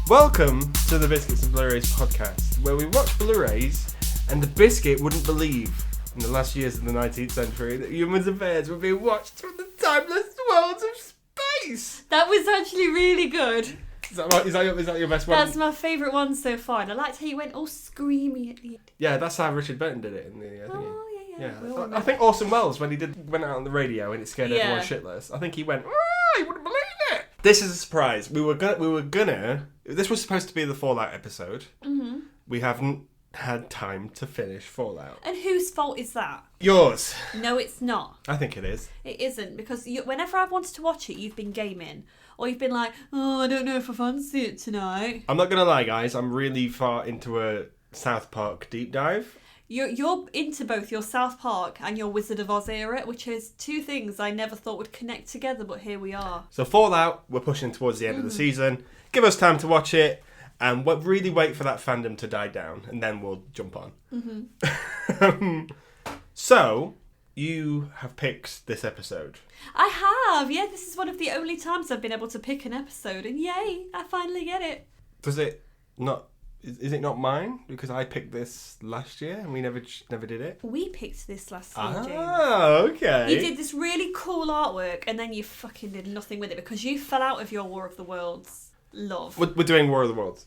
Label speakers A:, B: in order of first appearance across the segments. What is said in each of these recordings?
A: Welcome to the Biscuits and Blurays podcast, where we watch Blu-rays and the biscuit wouldn't believe in the last years of the 19th century that humans and bears were being watched from the timeless worlds of space.
B: That was actually really good.
A: Is that your best one?
B: That's my favourite one so far. And I liked how you went all screamy at the end.
A: Yeah, that's how Richard Burton did it in the.
B: Yeah.
A: I think Orson Welles, when he went out on the radio and it scared everyone shitless, I think he went, "Ah, you wouldn't believe it." This is a surprise. We were gonna. This was supposed to be the Fallout episode. Mm-hmm. We haven't had time to finish Fallout.
B: And whose fault is that?
A: Yours.
B: No, it's not.
A: I think it is.
B: It isn't, because whenever I've wanted to watch it, you've been gaming. Or you've been like, oh, I don't know if I fancy it tonight.
A: I'm not gonna lie, guys. I'm really far into a South Park deep dive.
B: You're into both your South Park and your Wizard of Oz era, which is two things I never thought would connect together, but here we are.
A: So Fallout, we're pushing towards the end of the season. Give us time to watch it, and really wait for that fandom to die down, and then we'll jump on. Mm-hmm. So, you have picked this episode.
B: I have, yeah. This is one of the only times I've been able to pick an episode, and yay, I finally get it.
A: Does it not... Is it not mine? Because I picked this last year and we never did it.
B: We picked this last year, James.
A: Oh, okay.
B: You did this really cool artwork and then you fucking did nothing with it because you fell out of your War of the Worlds love.
A: We're doing War of the Worlds.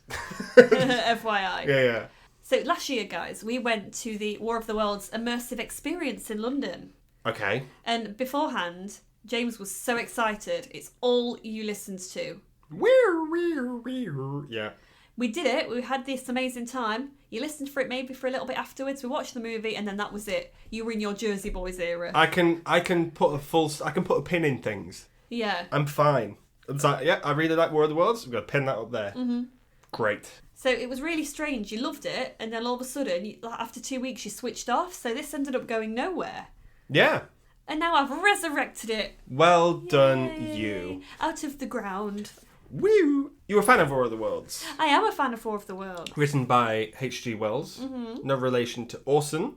B: FYI.
A: Yeah.
B: So last year, guys, we went to the War of the Worlds immersive experience in London.
A: Okay.
B: And beforehand, James was so excited. It's all you listened to.
A: Yeah.
B: We did it. We had this amazing time. You listened for it maybe for a little bit afterwards. We watched the movie, and then that was it. You were in your Jersey Boys era.
A: I can put a pin in things.
B: Yeah.
A: I'm fine. It's like, yeah, I really like War of the Worlds. We've got to pin that up there. Mm-hmm. Great.
B: So it was really strange. You loved it, and then all of a sudden, after 2 weeks, you switched off. So this ended up going nowhere.
A: Yeah.
B: And now I've resurrected it.
A: Well done,
B: Yay.
A: you.
B: Out of the ground.
A: Woo! You're a fan of War of the Worlds.
B: I am a fan of War of the World.
A: Written by H.G. Wells. Mm-hmm. No relation to Orson.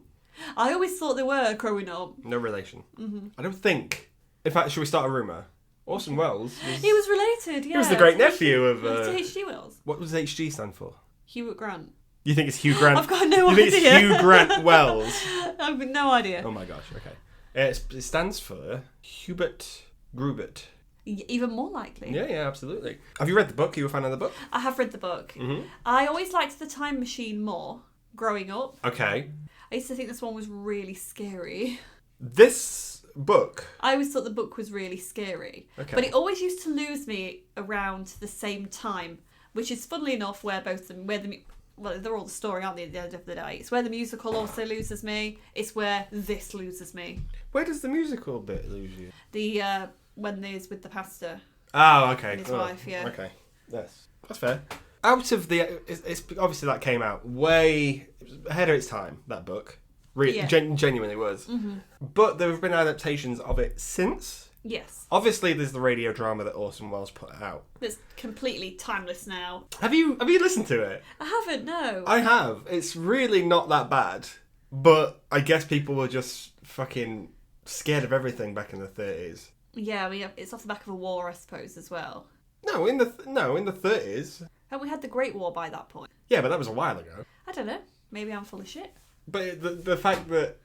B: I always thought they were growing up.
A: No relation. Mm-hmm. I don't think. In fact, should we start a rumour? Orson Welles.
B: He was related, yeah.
A: He was the great nephew of...
B: to H.G. Wells.
A: What does H.G. stand for?
B: Hewitt Grant.
A: You think it's Hugh Grant?
B: I've got no idea.
A: You think it's Hugh Grant Wells?
B: I've got no idea.
A: Oh my gosh, okay. It stands for Hubert Grubert.
B: Even more likely.
A: Yeah, absolutely. Have you read the book? Are you a fan of the book?
B: I have read the book.
A: Mm-hmm.
B: I always liked The Time Machine more, growing up.
A: Okay.
B: I used to think this one was really scary.
A: This book...
B: I always thought the book was really scary.
A: Okay.
B: But it always used to lose me around the same time, which is funnily enough where they're all the story, aren't they, at the end of the day? It's where the musical also loses me. It's where this loses me.
A: Where does the musical bit lose you?
B: The, when there's with the pastor.
A: Oh, okay.
B: And his wife, yeah.
A: Okay. Yes. That's fair. Out of the... It's obviously that came out way ahead of its time, that book. Genuinely was. Mm-hmm. But there have been adaptations of it since.
B: Yes.
A: Obviously, there's the radio drama that Orson Welles put out.
B: That's completely timeless now.
A: Have you listened to it?
B: I haven't, no.
A: I have. It's really not that bad. But I guess people were just fucking scared of everything back in the 30s.
B: Yeah, it's off the back of a war, I suppose, as well.
A: No, in the 30s.
B: Haven't we had the Great War by that point?
A: Yeah, but that was a while ago.
B: I don't know. Maybe I'm full of shit.
A: But the fact that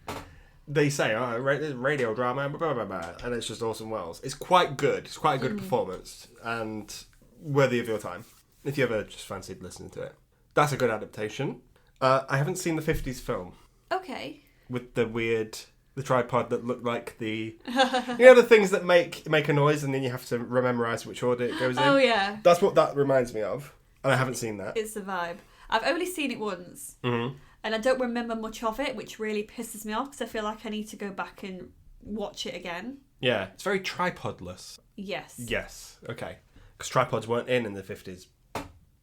A: they say, oh, radio drama, blah, blah, blah, and it's just Orson Welles. It's quite good. It's quite a good performance and worthy of your time. If you ever just fancied listening to it. That's a good adaptation. I haven't seen the 50s film.
B: Okay.
A: With the tripod that looked like the... the things that make a noise and then you have to memorise which order it goes in?
B: Oh, yeah.
A: That's what that reminds me of. And I haven't seen that.
B: It's the vibe. I've only seen it once. Mm-hmm. And I don't remember much of it, which really pisses me off because I feel like I need to go back and watch it again.
A: Yeah, it's very tripodless.
B: Yes.
A: Yes, okay. Because tripods weren't in the 50s,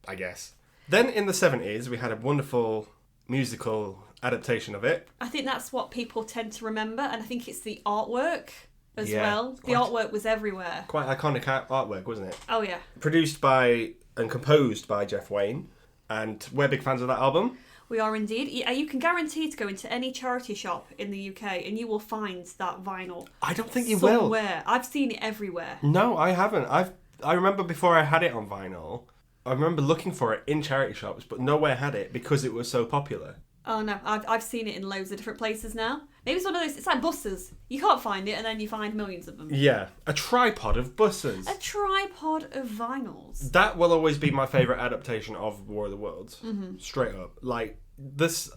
A: I guess. Then in the 70s, we had a wonderful musical adaptation of it.
B: I think that's what people tend to remember, and I think it's the artwork as well. The
A: quite,
B: artwork was everywhere.
A: Quite iconic artwork, wasn't it?
B: Oh, yeah.
A: Produced by and composed by Jeff Wayne, and we're big fans of that album.
B: We are indeed. You can guarantee to go into any charity shop in the UK and you will find that vinyl.
A: I don't think you will.
B: I've seen it everywhere.
A: No, I haven't. I remember before I had it on vinyl, I remember looking for it in charity shops, but nowhere had it because it was so popular.
B: Oh no, I've seen it in loads of different places now. Maybe it's one of those, it's like buses. You can't find it and then you find millions of them.
A: Yeah, a tripod of buses.
B: A tripod of vinyls.
A: That will always be my favourite adaptation of War of the Worlds.
B: Mm-hmm.
A: Straight up. Like, this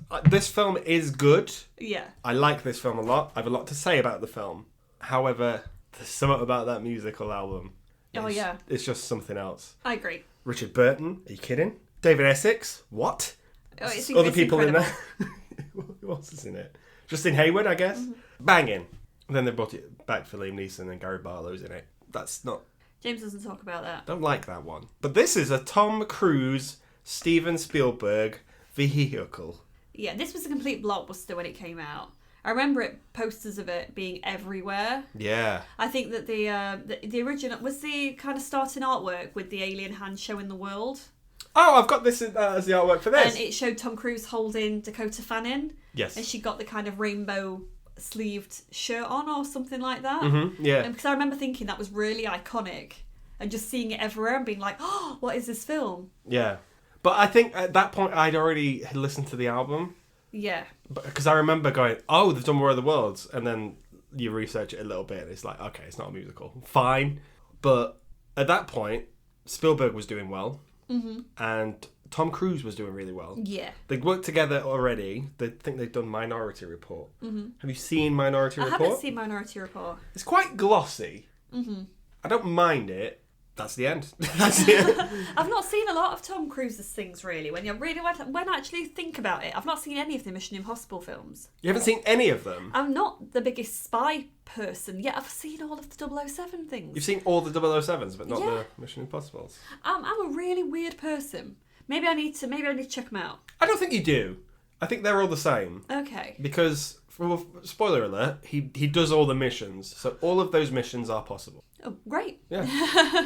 A: film is good.
B: Yeah.
A: I like this film a lot. I have a lot to say about the film. However, there's something about that musical album.
B: Oh yeah.
A: It's just something else.
B: I agree.
A: Richard Burton, are you kidding? David Essex, what?
B: Oh, it's
A: Other people
B: incredible.
A: in there. Who else is in it? Justin Hayward, I guess.
B: Mm-hmm.
A: Banging. And then they brought it back for Liam Neeson and Gary Barlow's in it. That's not...
B: James doesn't talk about that.
A: Don't like that one. But this is a Tom Cruise, Steven Spielberg vehicle.
B: Yeah, this was a complete blockbuster when it came out. I remember posters of it being everywhere.
A: Yeah.
B: I think that the original was the kind of starting artwork with the alien hand showing the world.
A: Oh, I've got this as the artwork for this.
B: And it showed Tom Cruise holding Dakota Fanning.
A: Yes.
B: And she got the kind of rainbow sleeved shirt on or something like that.
A: Mm-hmm, yeah.
B: And because I remember thinking that was really iconic and just seeing it everywhere and being like, oh, what is this film?
A: Yeah. But I think at that point I'd already listened to the album.
B: Yeah.
A: Because I remember going, oh, they've done War of the Worlds. And then you research it a little bit and it's like, okay, it's not a musical. Fine. But at that point, Spielberg was doing well. Mm-hmm. And Tom Cruise was doing really well.
B: Yeah.
A: They'd worked together already. They think they've done Minority Report.
B: Mm-hmm.
A: Have you seen Minority Report?
B: I haven't seen Minority Report.
A: It's quite glossy.
B: Mm-hmm.
A: I don't mind it. That's the end. That's it.
B: I've not seen a lot of Tom Cruise's things, really. When I actually think about it, I've not seen any of the Mission Impossible films.
A: You haven't seen any of them?
B: I'm not the biggest spy person, yet I've seen all of the 007 things.
A: You've seen all the 007s, but not
B: Yeah.
A: the Mission Impossibles.
B: I'm a really weird person. Maybe I need to check them out.
A: I don't think you do. I think they're all the same.
B: Okay.
A: Because, well, spoiler alert, he does all the missions, so all of those missions are possible.
B: Oh, great.
A: Yeah.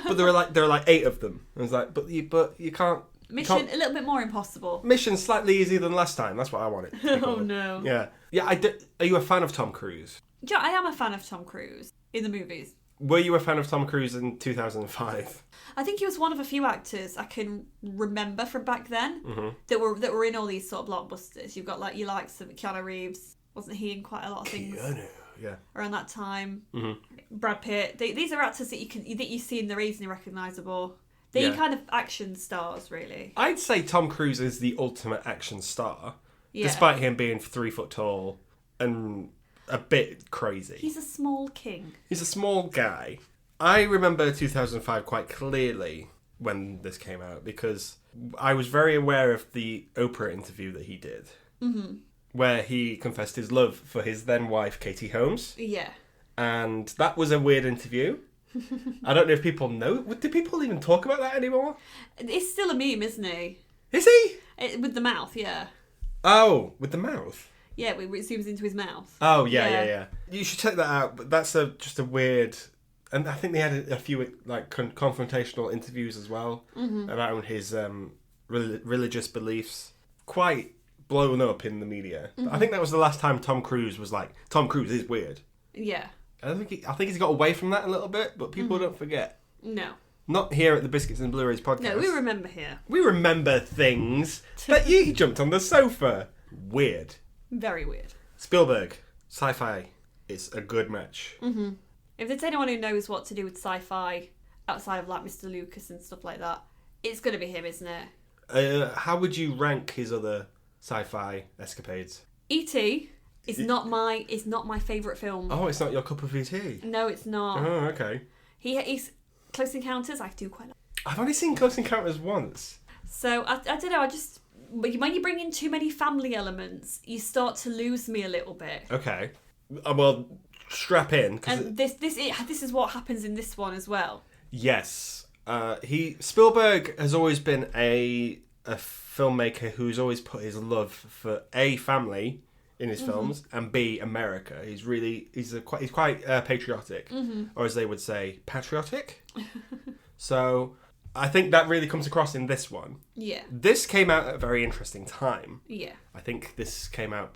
A: But there are like 8 of them. And it's like, but you can't.
B: Mission a little bit more impossible.
A: Mission slightly easier than last time. That's what I wanted.
B: Oh no.
A: Yeah. Yeah. Are you a fan of Tom Cruise?
B: Yeah, I am a fan of Tom Cruise in the movies.
A: Were you a fan of Tom Cruise in 2005?
B: I think he was one of a few actors I can remember from back then that were in all these sort of blockbusters. You've got like your likes of Keanu Reeves. Wasn't he in quite a lot of things?
A: Keanu, yeah.
B: Around that time.
A: Mm-hmm.
B: Brad Pitt. These are actors that you see and they're easily recognisable. They're kind of action stars, really.
A: I'd say Tom Cruise is the ultimate action star,
B: Yeah.
A: despite him being 3 foot tall and a bit crazy.
B: He's a small king.
A: He's a small guy. I remember 2005 quite clearly when this came out because I was very aware of the Oprah interview that he did, where he confessed his love for his then wife Katie Holmes,
B: Yeah.
A: and that was a weird interview. I don't know if people know. Do people even talk about that anymore?
B: It's still a meme, isn't he?
A: Is he?
B: With the mouth, yeah.
A: Oh, with the mouth.
B: Yeah, it zooms into his mouth.
A: Oh, yeah. You should check that out. But that's just a weird... And I think they had a few like confrontational interviews as well about his religious beliefs. Quite blown up in the media. But I think that was the last time Tom Cruise was like, Tom Cruise is weird.
B: Yeah.
A: I think he's got away from that a little bit, but people don't forget.
B: No.
A: Not here at the Biscuits and Blurays podcast.
B: No, we remember here.
A: We remember things that you jumped on the sofa. Weird.
B: Very weird.
A: Spielberg, sci-fi, it's a good match.
B: Mm-hmm. If there's anyone who knows what to do with sci-fi outside of like Mr. Lucas and stuff like that, it's going to be him, isn't it?
A: How would you rank his other sci-fi escapades?
B: E.T. is not my favourite film.
A: Oh, it's not your cup of tea?
B: No, it's not.
A: Oh, okay.
B: He's Close Encounters, I do quite like.
A: I've only seen Close Encounters once.
B: So, I don't know, when you bring in too many family elements, you start to lose me a little bit.
A: Okay. Well, strap in.
B: And this is what happens in this one as well.
A: Yes. Spielberg has always been a filmmaker who's always put his love for A, family in his films, and B, America. He's quite patriotic, or as they would say, patriotic. So I think that really comes across in this one.
B: Yeah.
A: This came out at a very interesting time.
B: Yeah.
A: I think this came out,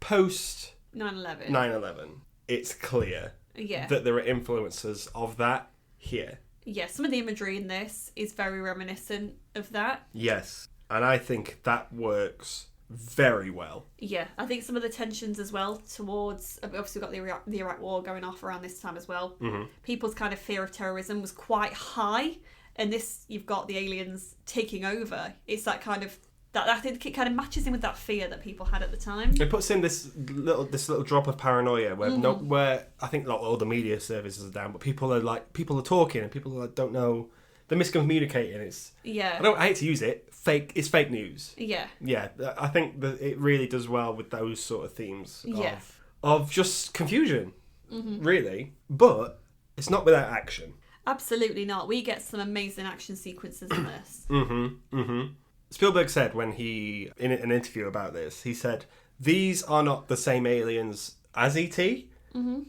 A: post
B: 9/11.
A: 9/11. It's clear
B: Yeah.
A: that there are influences of that here.
B: Yeah, some of the imagery in this is very reminiscent of that.
A: Yes. And I think that works very well.
B: Yeah, I think some of the tensions as well towards... Obviously, we've got the Iraq War going off around this time as well.
A: Mm-hmm.
B: People's kind of fear of terrorism was quite high. And this, you've got the aliens taking over. It's that kind of... I think it kind of matches in with that fear that people had at the time.
A: It puts in this little drop of paranoia where where I think like all the media services are down, but people are talking and people don't know. They're miscommunicating. I hate to use it. It's fake news.
B: Yeah.
A: Yeah, I think that it really does well with those sort of themes
B: Yeah.
A: of just confusion, really. But it's not without action.
B: Absolutely not. We get some amazing action sequences in this.
A: Spielberg said when in an interview about this, he said, these are not the same aliens as E.T.,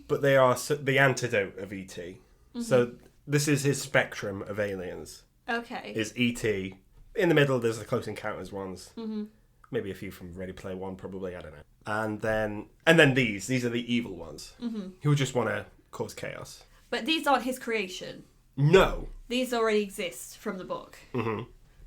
A: but they are the antidote of E.T. So this is his spectrum of aliens.
B: Okay.
A: Is E.T. In the middle, there's the Close Encounters ones. Maybe a few from Ready Player One, probably, I don't know. And then these are the evil ones who just want to cause chaos.
B: But these aren't his creation.
A: No.
B: These already exist from the book.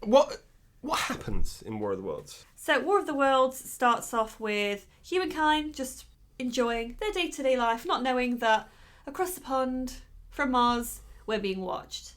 A: What happens in War of the Worlds?
B: So War of the Worlds starts off with humankind just enjoying their day-to-day life, not knowing that across the pond from Mars, we're being watched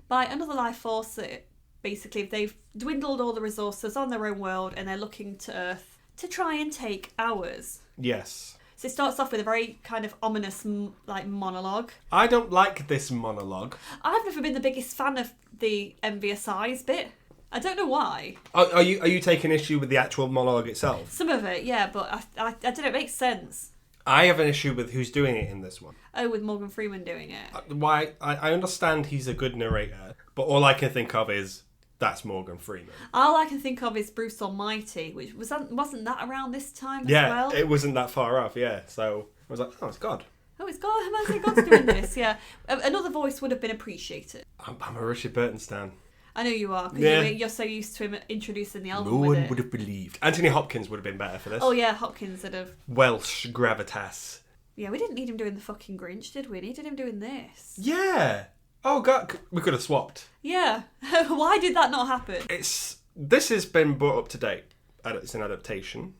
B: by another life force that basically they've dwindled all the resources on their own world and they're looking to Earth to try and take ours.
A: Yes.
B: So it starts off with a very kind of ominous monologue.
A: I don't like this monologue.
B: I've never been the biggest fan of the envious eyes bit. I don't know why.
A: Are you taking issue with the actual monologue itself?
B: Some of it, yeah, but I don't know, it makes sense.
A: I have an issue with who's doing it in this one.
B: Oh, with Morgan Freeman doing it.
A: Why? I understand he's a good narrator, but all I can think of is that's Morgan Freeman.
B: All I can think of is Bruce Almighty, which wasn't that around this time as
A: yeah,
B: well?
A: Yeah, it wasn't that far off, yeah. So I was like, oh, it's God.
B: Oh, it's God. Imagine God's doing this, yeah. Another voice would have been appreciated.
A: I'm a Richard Burton stan.
B: I know you are, because you're so used to him introducing the album with it.
A: No one would have believed. Anthony Hopkins would have been better for this.
B: Oh, yeah, Hopkins would have.
A: Welsh gravitas.
B: Yeah, we didn't need him doing the fucking Grinch, did we? We needed him doing this.
A: Yeah. Oh, God, we could have swapped.
B: Yeah. Why did that not happen?
A: This has been brought up to date. It's an adaptation.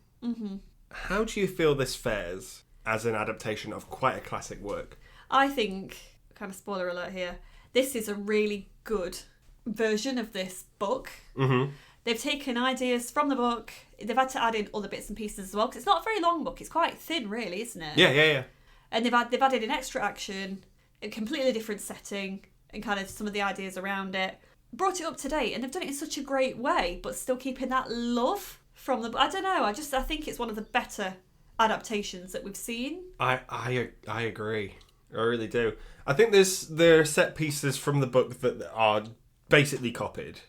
A: How do you feel this fares as an adaptation of quite a classic work?
B: I think, kind of spoiler alert here, this is a really good version of this book. They've taken ideas from the book. They've had to add in other bits and pieces as well, because it's not a very long book. It's quite thin, really, isn't it?
A: Yeah.
B: And they've added in extra action, a completely different setting, and kind of some of the ideas around it. Brought it up to date, and they've done it in such a great way, but still keeping that love from the book. I don't know. I think it's one of the better adaptations that we've seen.
A: I agree. I really do. I think there are set pieces from the book that are basically copied.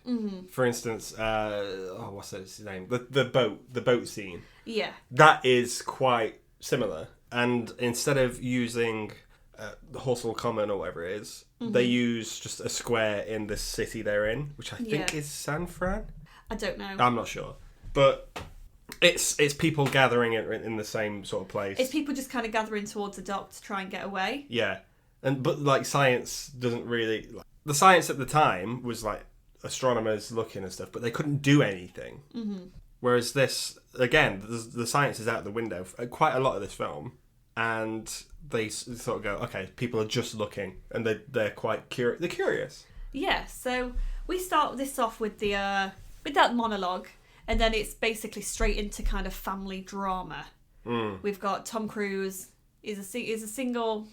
A: For instance, what's his name? The boat scene.
B: Yeah.
A: That is quite similar. And instead of using Horsell Common or whatever it is, they use just a square in the city they're in, which I think is San Fran.
B: I don't know.
A: I'm not sure, but it's people gathering in the same sort of place.
B: It's people just kind of gathering towards the dock to try and get away.
A: Yeah, but like science doesn't really. The science at the time was like astronomers looking and stuff, but they couldn't do anything. Whereas this, again, the science is out the window for quite a lot of this film, and they sort of go, okay, people are just looking, and they're quite curious. They're curious.
B: Yeah. So we start this off with with that monologue, and then it's basically straight into kind of family drama. We've got Tom Cruise is a single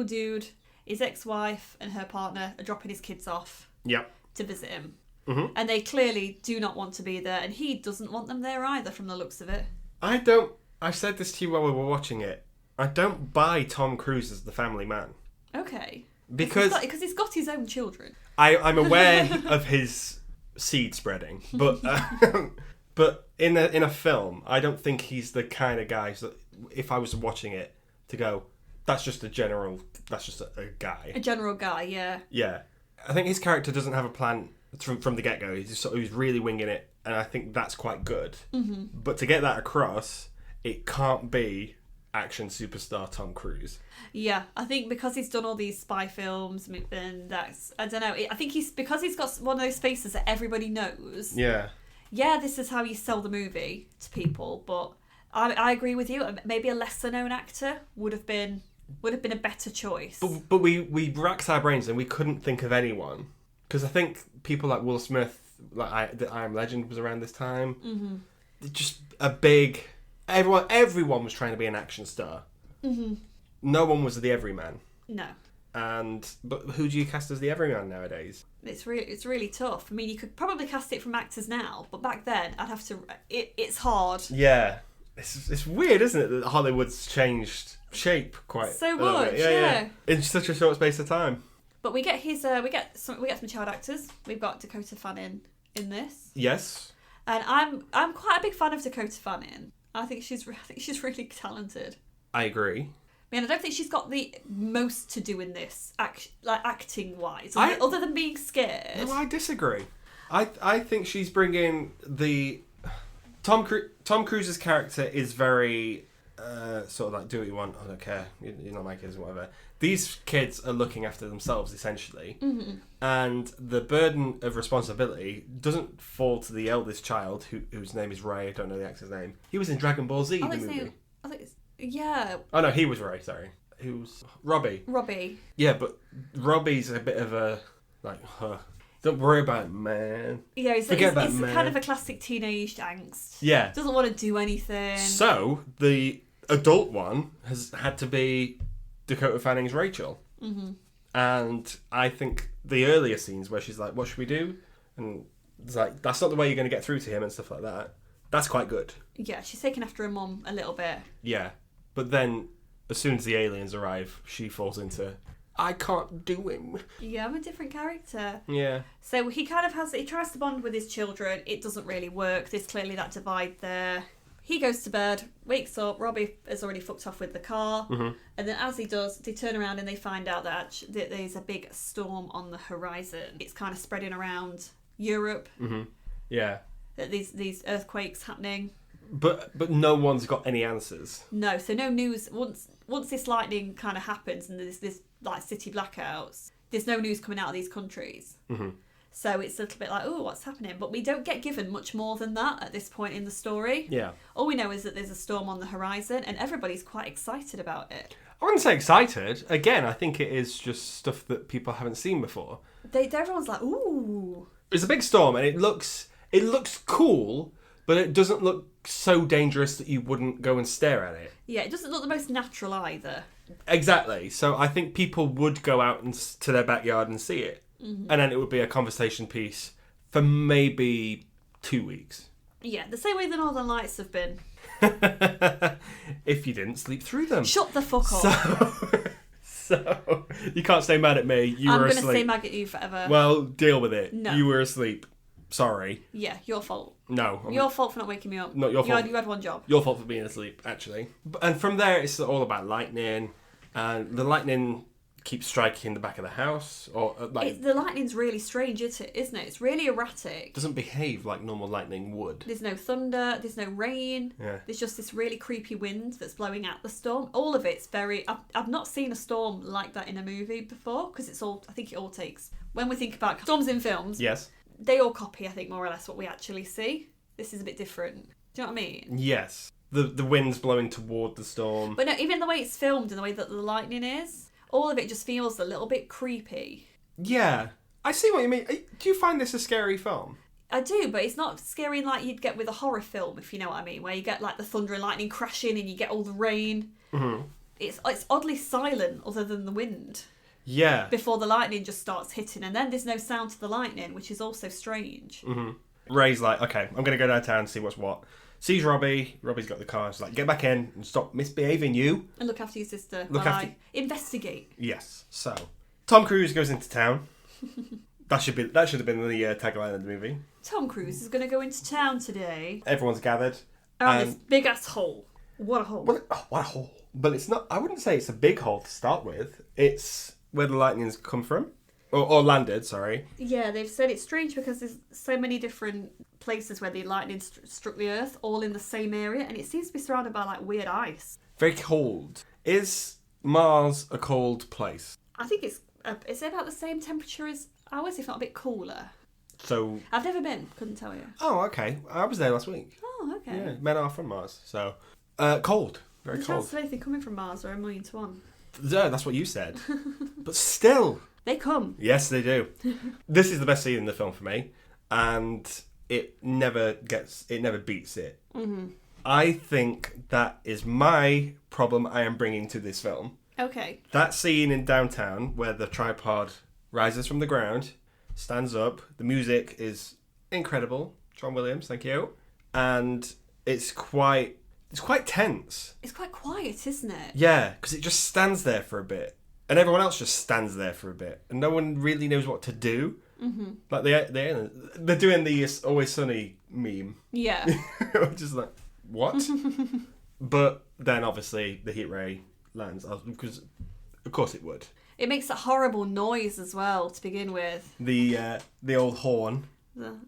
B: dude. His ex-wife and her partner are dropping his kids off to visit him. And they clearly do not want to be there, and he doesn't want them there either from the looks of it.
A: I said this to you while we were watching it. I don't buy Tom Cruise as the family man.
B: Okay.
A: Because
B: he's got his own children.
A: I'm aware of his seed spreading, but but in a film, I don't think he's the kind of guy that if I was watching it to go, that's just a guy. A
B: general guy, yeah.
A: Yeah. I think his character doesn't have a plan from the get-go. He's really winging it, and I think that's quite good. But to get that across, it can't be action superstar Tom Cruise.
B: Yeah, I think because he's done all these spy films, and that's, I don't know, I think because he's got one of those faces that everybody knows.
A: Yeah.
B: Yeah, this is how you sell the movie to people, but I agree with you. Maybe a lesser known actor would have been a better choice.
A: But we racked our brains and we couldn't think of anyone. Because I think people like Will Smith, the I Am Legend was around this time. Mm-hmm. Just a big... Everyone was trying to be an action star. Mm-hmm. No one was the everyman.
B: No.
A: But who do you cast as the everyman nowadays?
B: It's really tough. I mean, you could probably cast it from actors now, but back then I'd have to. It's hard.
A: Yeah, it's weird, isn't it, that Hollywood's changed shape quite
B: so much. Yeah,
A: in such a short space of time.
B: But we get some child actors. We've got Dakota Fanning in this.
A: Yes.
B: And I'm quite a big fan of Dakota Fanning. I think she's really talented.
A: I agree.
B: I mean, I don't think she's got the most to do in this, acting wise, other than being scared.
A: No, I disagree. I think she's bringing the Tom Cruise's character is very sort of like, do what you want. I don't care. You're not my kids or whatever. These kids are looking after themselves essentially, and the burden of responsibility doesn't fall to the eldest child, whose name is Ray. I don't know the actor's name. He was in Dragon Ball Z, the movie.
B: Yeah.
A: Oh no, he was Ray. Sorry, he was Robbie. Yeah, but Robbie's a bit of a don't worry about it, man.
B: Yeah, he's kind of a classic teenage angst.
A: Yeah,
B: doesn't want to do anything.
A: So the adult one has had to be Dakota Fanning's Rachel. Mm-hmm. And I think the earlier scenes where she's like, "What should we do?" and it's like, "That's not the way you're going to get through to him," and stuff like that. That's quite good. Yeah,
B: she's taken after her mum a little bit.
A: Yeah. But then, as soon as the aliens arrive, she falls into, I can't do him.
B: Yeah, I'm a different character.
A: Yeah.
B: So he tries to bond with his children. It doesn't really work. There's clearly that divide there. He goes to bed, wakes up, Robbie has already fucked off with the car. Mm-hmm. And then as he does, they turn around and they find out that there's a big storm on the horizon. It's kind of spreading around Europe. Mm-hmm. Yeah. That these earthquakes happening.
A: But no one's got any answers.
B: No, so no news. Once this lightning kind of happens and there's this like city blackouts, there's no news coming out of these countries. Mm-hmm. So it's a little bit like, oh, what's happening? But we don't get given much more than that at this point in the story. Yeah. All we know is that there's a storm on the horizon and everybody's quite excited about it.
A: I wouldn't say excited. Again, I think it is just stuff that people haven't seen before.
B: Everyone's like, ooh.
A: It's a big storm and it looks cool, but it doesn't look so dangerous that you wouldn't go and stare at it.
B: Yeah, it doesn't look the most natural either.
A: Exactly. So I think people would go out to their backyard and see it. Mm-hmm. And then it would be a conversation piece for maybe 2 weeks.
B: Yeah, the same way the Northern Lights have been.
A: If you didn't sleep through them.
B: Shut the fuck up.
A: So you can't stay mad at me. You were asleep.
B: I'm going to stay mad at you forever.
A: Well, deal with it.
B: No.
A: You were asleep. Sorry.
B: Yeah, your fault.
A: No.
B: Your fault for not waking me up.
A: Not your fault.
B: You had one job.
A: Your fault for being asleep, actually. And from there, it's all about lightning. And the lightning keeps striking the back of the house.
B: The lightning's really strange, isn't it? It's really erratic.
A: Doesn't behave like normal lightning would.
B: There's no thunder. There's no rain. Yeah. There's just this really creepy wind that's blowing out the storm. All of it's very... I've not seen a storm like that in a movie before, because I think it all takes... When we think about storms in films...
A: Yes.
B: They all copy, I think, more or less what we actually see. This is a bit different. Do you know what I mean?
A: Yes. The wind's blowing toward the storm.
B: But no, even the way it's filmed and the way that the lightning is, all of it just feels a little bit creepy.
A: Yeah. I see what you mean. Do you find this a scary film?
B: I do, but it's not scary like you'd get with a horror film, if you know what I mean, where you get like the thunder and lightning crashing and you get all the rain. Mm-hmm. It's oddly silent other than the wind.
A: Yeah.
B: Before the lightning just starts hitting, and then there's no sound to the lightning, which is also strange.
A: Mm-hmm. Ray's like, okay, I'm going to go downtown and see what's what. Sees Robbie. Robbie's got the car. She's like, get back in and stop misbehaving, you.
B: And look after your sister. Investigate.
A: Yes. So, Tom Cruise goes into town. That should have been the tagline of the movie.
B: Tom Cruise is going to go into town today.
A: Everyone's gathered.
B: Around this big ass hole. What a hole.
A: What a hole. But it's not. I wouldn't say it's a big hole to start with. It's where the lightning's come from. Or landed, sorry.
B: Yeah, they've said it's strange because there's so many different places where the lightning struck the Earth, all in the same area, and it seems to be surrounded by like weird ice.
A: Very cold. Is Mars a cold place?
B: I think it's about the same temperature as ours, if not a bit cooler.
A: So
B: I've never been, couldn't tell you.
A: Oh, okay. I was there last week.
B: Oh, okay.
A: Yeah, men are from Mars, so cold, very
B: There's
A: cold.
B: chances of anything coming from Mars are 1,000,000 to 1.
A: Yeah, that's what you said. But still,
B: They come.
A: yes, they do. This is the best scene in the film for me, and it never beats it.
B: Mm-hmm.
A: I think that is my problem I am bringing to this film.
B: Okay.
A: That scene in downtown where the tripod rises from the ground, stands up, the music is incredible. John Williams, thank you. And it's quite tense.
B: It's quite quiet, isn't it?
A: Yeah, because it just stands there for a bit. And everyone else just stands there for a bit. And no one really knows what to do.
B: Mm-hmm.
A: Like they're doing the Always Sunny meme.
B: Yeah.
A: Just like, what? But then obviously the heat ray lands. Because of course it would.
B: It makes that horrible noise as well to begin with.
A: The old horn.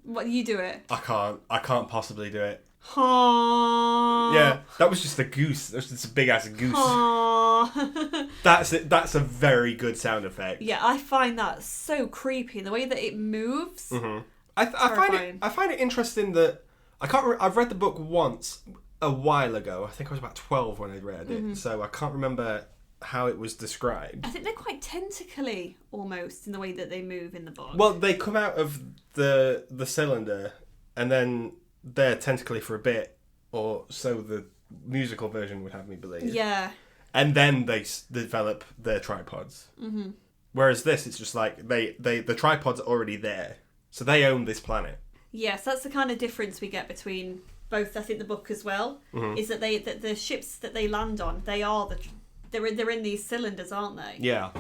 B: What, you do it?
A: I can't possibly do it.
B: Aww.
A: Yeah, that was just a goose. That was just a big ass goose.
B: Aww.
A: That's it. That's a very good sound effect.
B: Yeah, I find that so creepy. The way that it moves.
A: Mm-hmm. I find it interesting that I've read the book once a while ago. I think I was about 12 when I read it, so I can't remember how it was described.
B: I think they're quite tentacly almost in the way that they move in the book.
A: Well, they come out of the cylinder and then they're tentacly for a bit, or so the musical version would have me believe.
B: Yeah.
A: And then they develop their tripods.
B: Mm-hmm.
A: Whereas this, it's just like the tripods are already there, so they own this planet.
B: Yes, that's the kind of difference we get between both. I think the book as well is that the ships that they land on, they're in these cylinders, aren't they?
A: Yeah.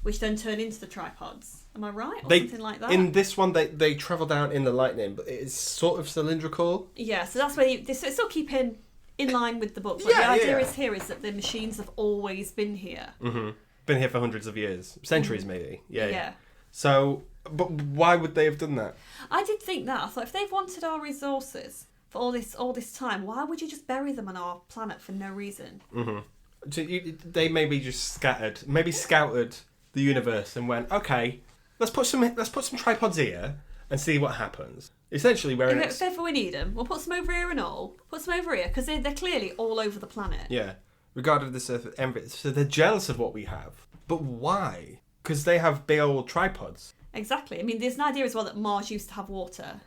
B: Which then turn into the tripods. Am I right? Or something like that?
A: In this one, they travel down in the lightning, but it's sort of cylindrical.
B: Yeah, so that's where it's still keeping in line with the book. But
A: Yeah,
B: the idea
A: yeah.
B: is that the machines have always been here.
A: Mm-hmm. Been here for hundreds of years. Centuries, maybe. Yeah.
B: Yeah.
A: So, but why would they have done that?
B: I did think that. I thought if they've wanted our resources for all this time, why would you just bury them on our planet for no reason?
A: Mm-hmm. So they maybe just scouted the universe and went, okay, let's put some tripods here and see what happens. Essentially,
B: If ever we need them, we'll put some over here and all. Put some over here because they're clearly all over the planet.
A: Yeah, regarded this as envy. So they're jealous of what we have, but why? Because they have big old tripods.
B: Exactly. I mean, there's an idea as well that Mars used to have water.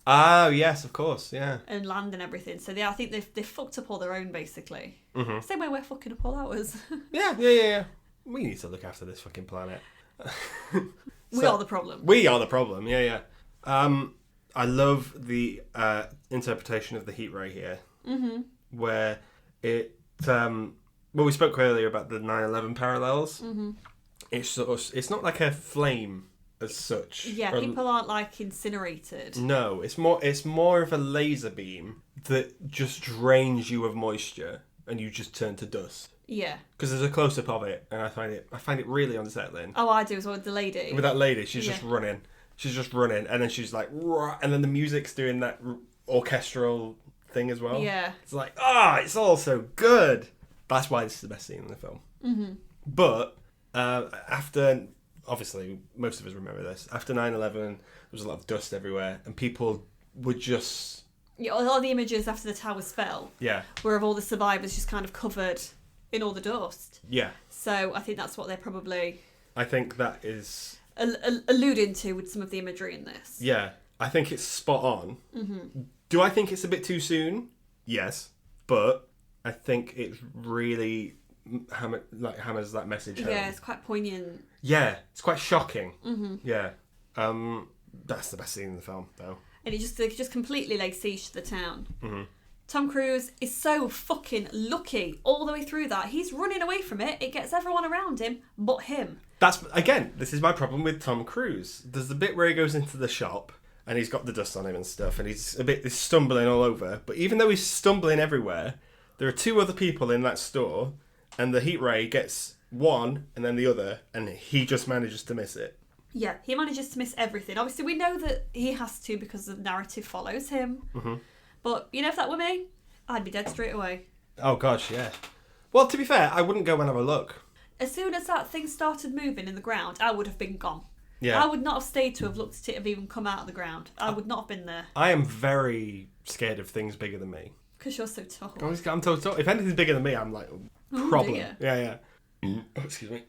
A: Oh yes, of course, yeah.
B: And land and everything. So I think they've fucked up all their own basically.
A: Mm-hmm.
B: Same way we're fucking up all ours.
A: Yeah. We need to look after this fucking planet.
B: We are the problem.
A: We are the problem. Yeah. I love the interpretation of the heat ray here, where it. Well, we spoke earlier about the 9/11 parallels. Mm-hmm. It's not like a flame as such.
B: Yeah, people aren't like incinerated.
A: No, it's more of a laser beam that just drains you of moisture and you just turn to dust.
B: Yeah.
A: Because there's a close up of it, and I find it really unsettling.
B: Oh, I do as well with the lady.
A: With that lady, she's just running. She's just running, and then she's like, "Rah," and then the music's doing that orchestral thing as well.
B: Yeah.
A: It's like, it's all so good. That's why this is the best scene in the film. Mm-hmm. But after, obviously, most of us remember this. After 9/11, there was a lot of dust everywhere, and people were just.
B: Yeah, all the images after the towers fell.
A: Yeah.
B: Were of all the survivors just kind of covered in all the dust.
A: Yeah.
B: So I think that's what they're probably.
A: I think that is.
B: Alluding to with some of the imagery in this.
A: Yeah, I think it's spot on. Mm-hmm. Do I think it's a bit too soon? Yes, but I think it really hammers that message home.
B: Yeah, it's quite poignant.
A: Yeah, it's quite shocking. Mm-hmm. Yeah, that's the best scene in the film, though.
B: And it just completely lays siege to the town.
A: Mm-hmm.
B: Tom Cruise is so fucking lucky all the way through that. He's running away from it. It gets everyone around him but him. This is my problem with Tom Cruise. There's the bit where he goes into the shop and he's got the dust on him and stuff and he's stumbling all over. But even though he's stumbling everywhere, there are two other people in that store and the heat ray gets one and then the other and he just manages to miss it. Yeah, he manages to miss everything. Obviously, we know that he has to because the narrative follows him.
A: Mm-hmm.
B: But, if that were me, I'd be dead straight away.
A: Oh, gosh, yeah. Well, to be fair, I wouldn't go and have a look.
B: As soon as that thing started moving in the ground, I would have been gone.
A: Yeah.
B: I would not have stayed to have looked at it have even come out of the ground. I would not have been there.
A: I am very scared of things bigger than me.
B: Because you're so tall.
A: I'm tall. If anything's bigger than me, I'm like, problem.
B: Dear.
A: Yeah. Oh, excuse me.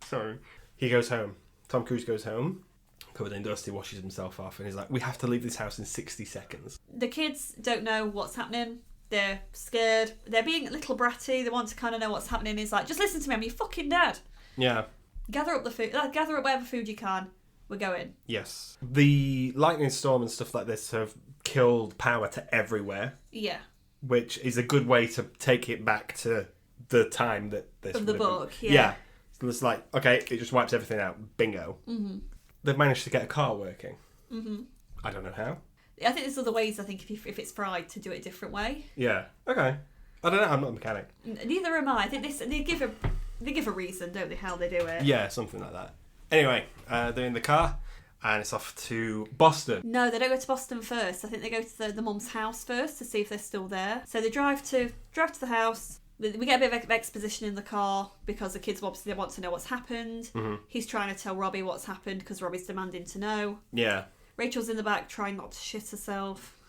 A: Sorry. He goes home. Tom Cruise goes home, covered in dust. He washes himself off, and he's like, we have to leave this house in 60 seconds.
B: The kids don't know what's happening. They're scared. They're being a little bratty. They want to kind of know what's happening. He's like, just listen to me. I'm your fucking dad.
A: Yeah.
B: Gather up the food. Gather up whatever food you can. We're going.
A: Yes. The lightning storm and stuff like this have killed power to everywhere.
B: Yeah.
A: Which is a good way to take it back to the time that this
B: of the
A: would have
B: book.
A: been.
B: Yeah.
A: So it's like, okay, it just wipes everything out. Bingo.
B: Mm-hmm.
A: They've managed to get a car working.
B: Mm-hmm.
A: I don't know how.
B: I think there's other ways. I think if it's fried, to do it a different way.
A: Yeah. Okay. I don't know. I'm not a mechanic.
B: Neither am I. I think they give a reason, don't they? How they do it.
A: Yeah, something like that. Anyway, they're in the car, and it's off to Boston.
B: No, they don't go to Boston first. I think they go to the mum's house first to see if they're still there. So they drive to the house. We get a bit of exposition in the car because the kids obviously want to know what's happened.
A: Mm-hmm.
B: He's trying to tell Robbie what's happened because Robbie's demanding to know.
A: Yeah.
B: Rachel's in the back trying not to shit herself.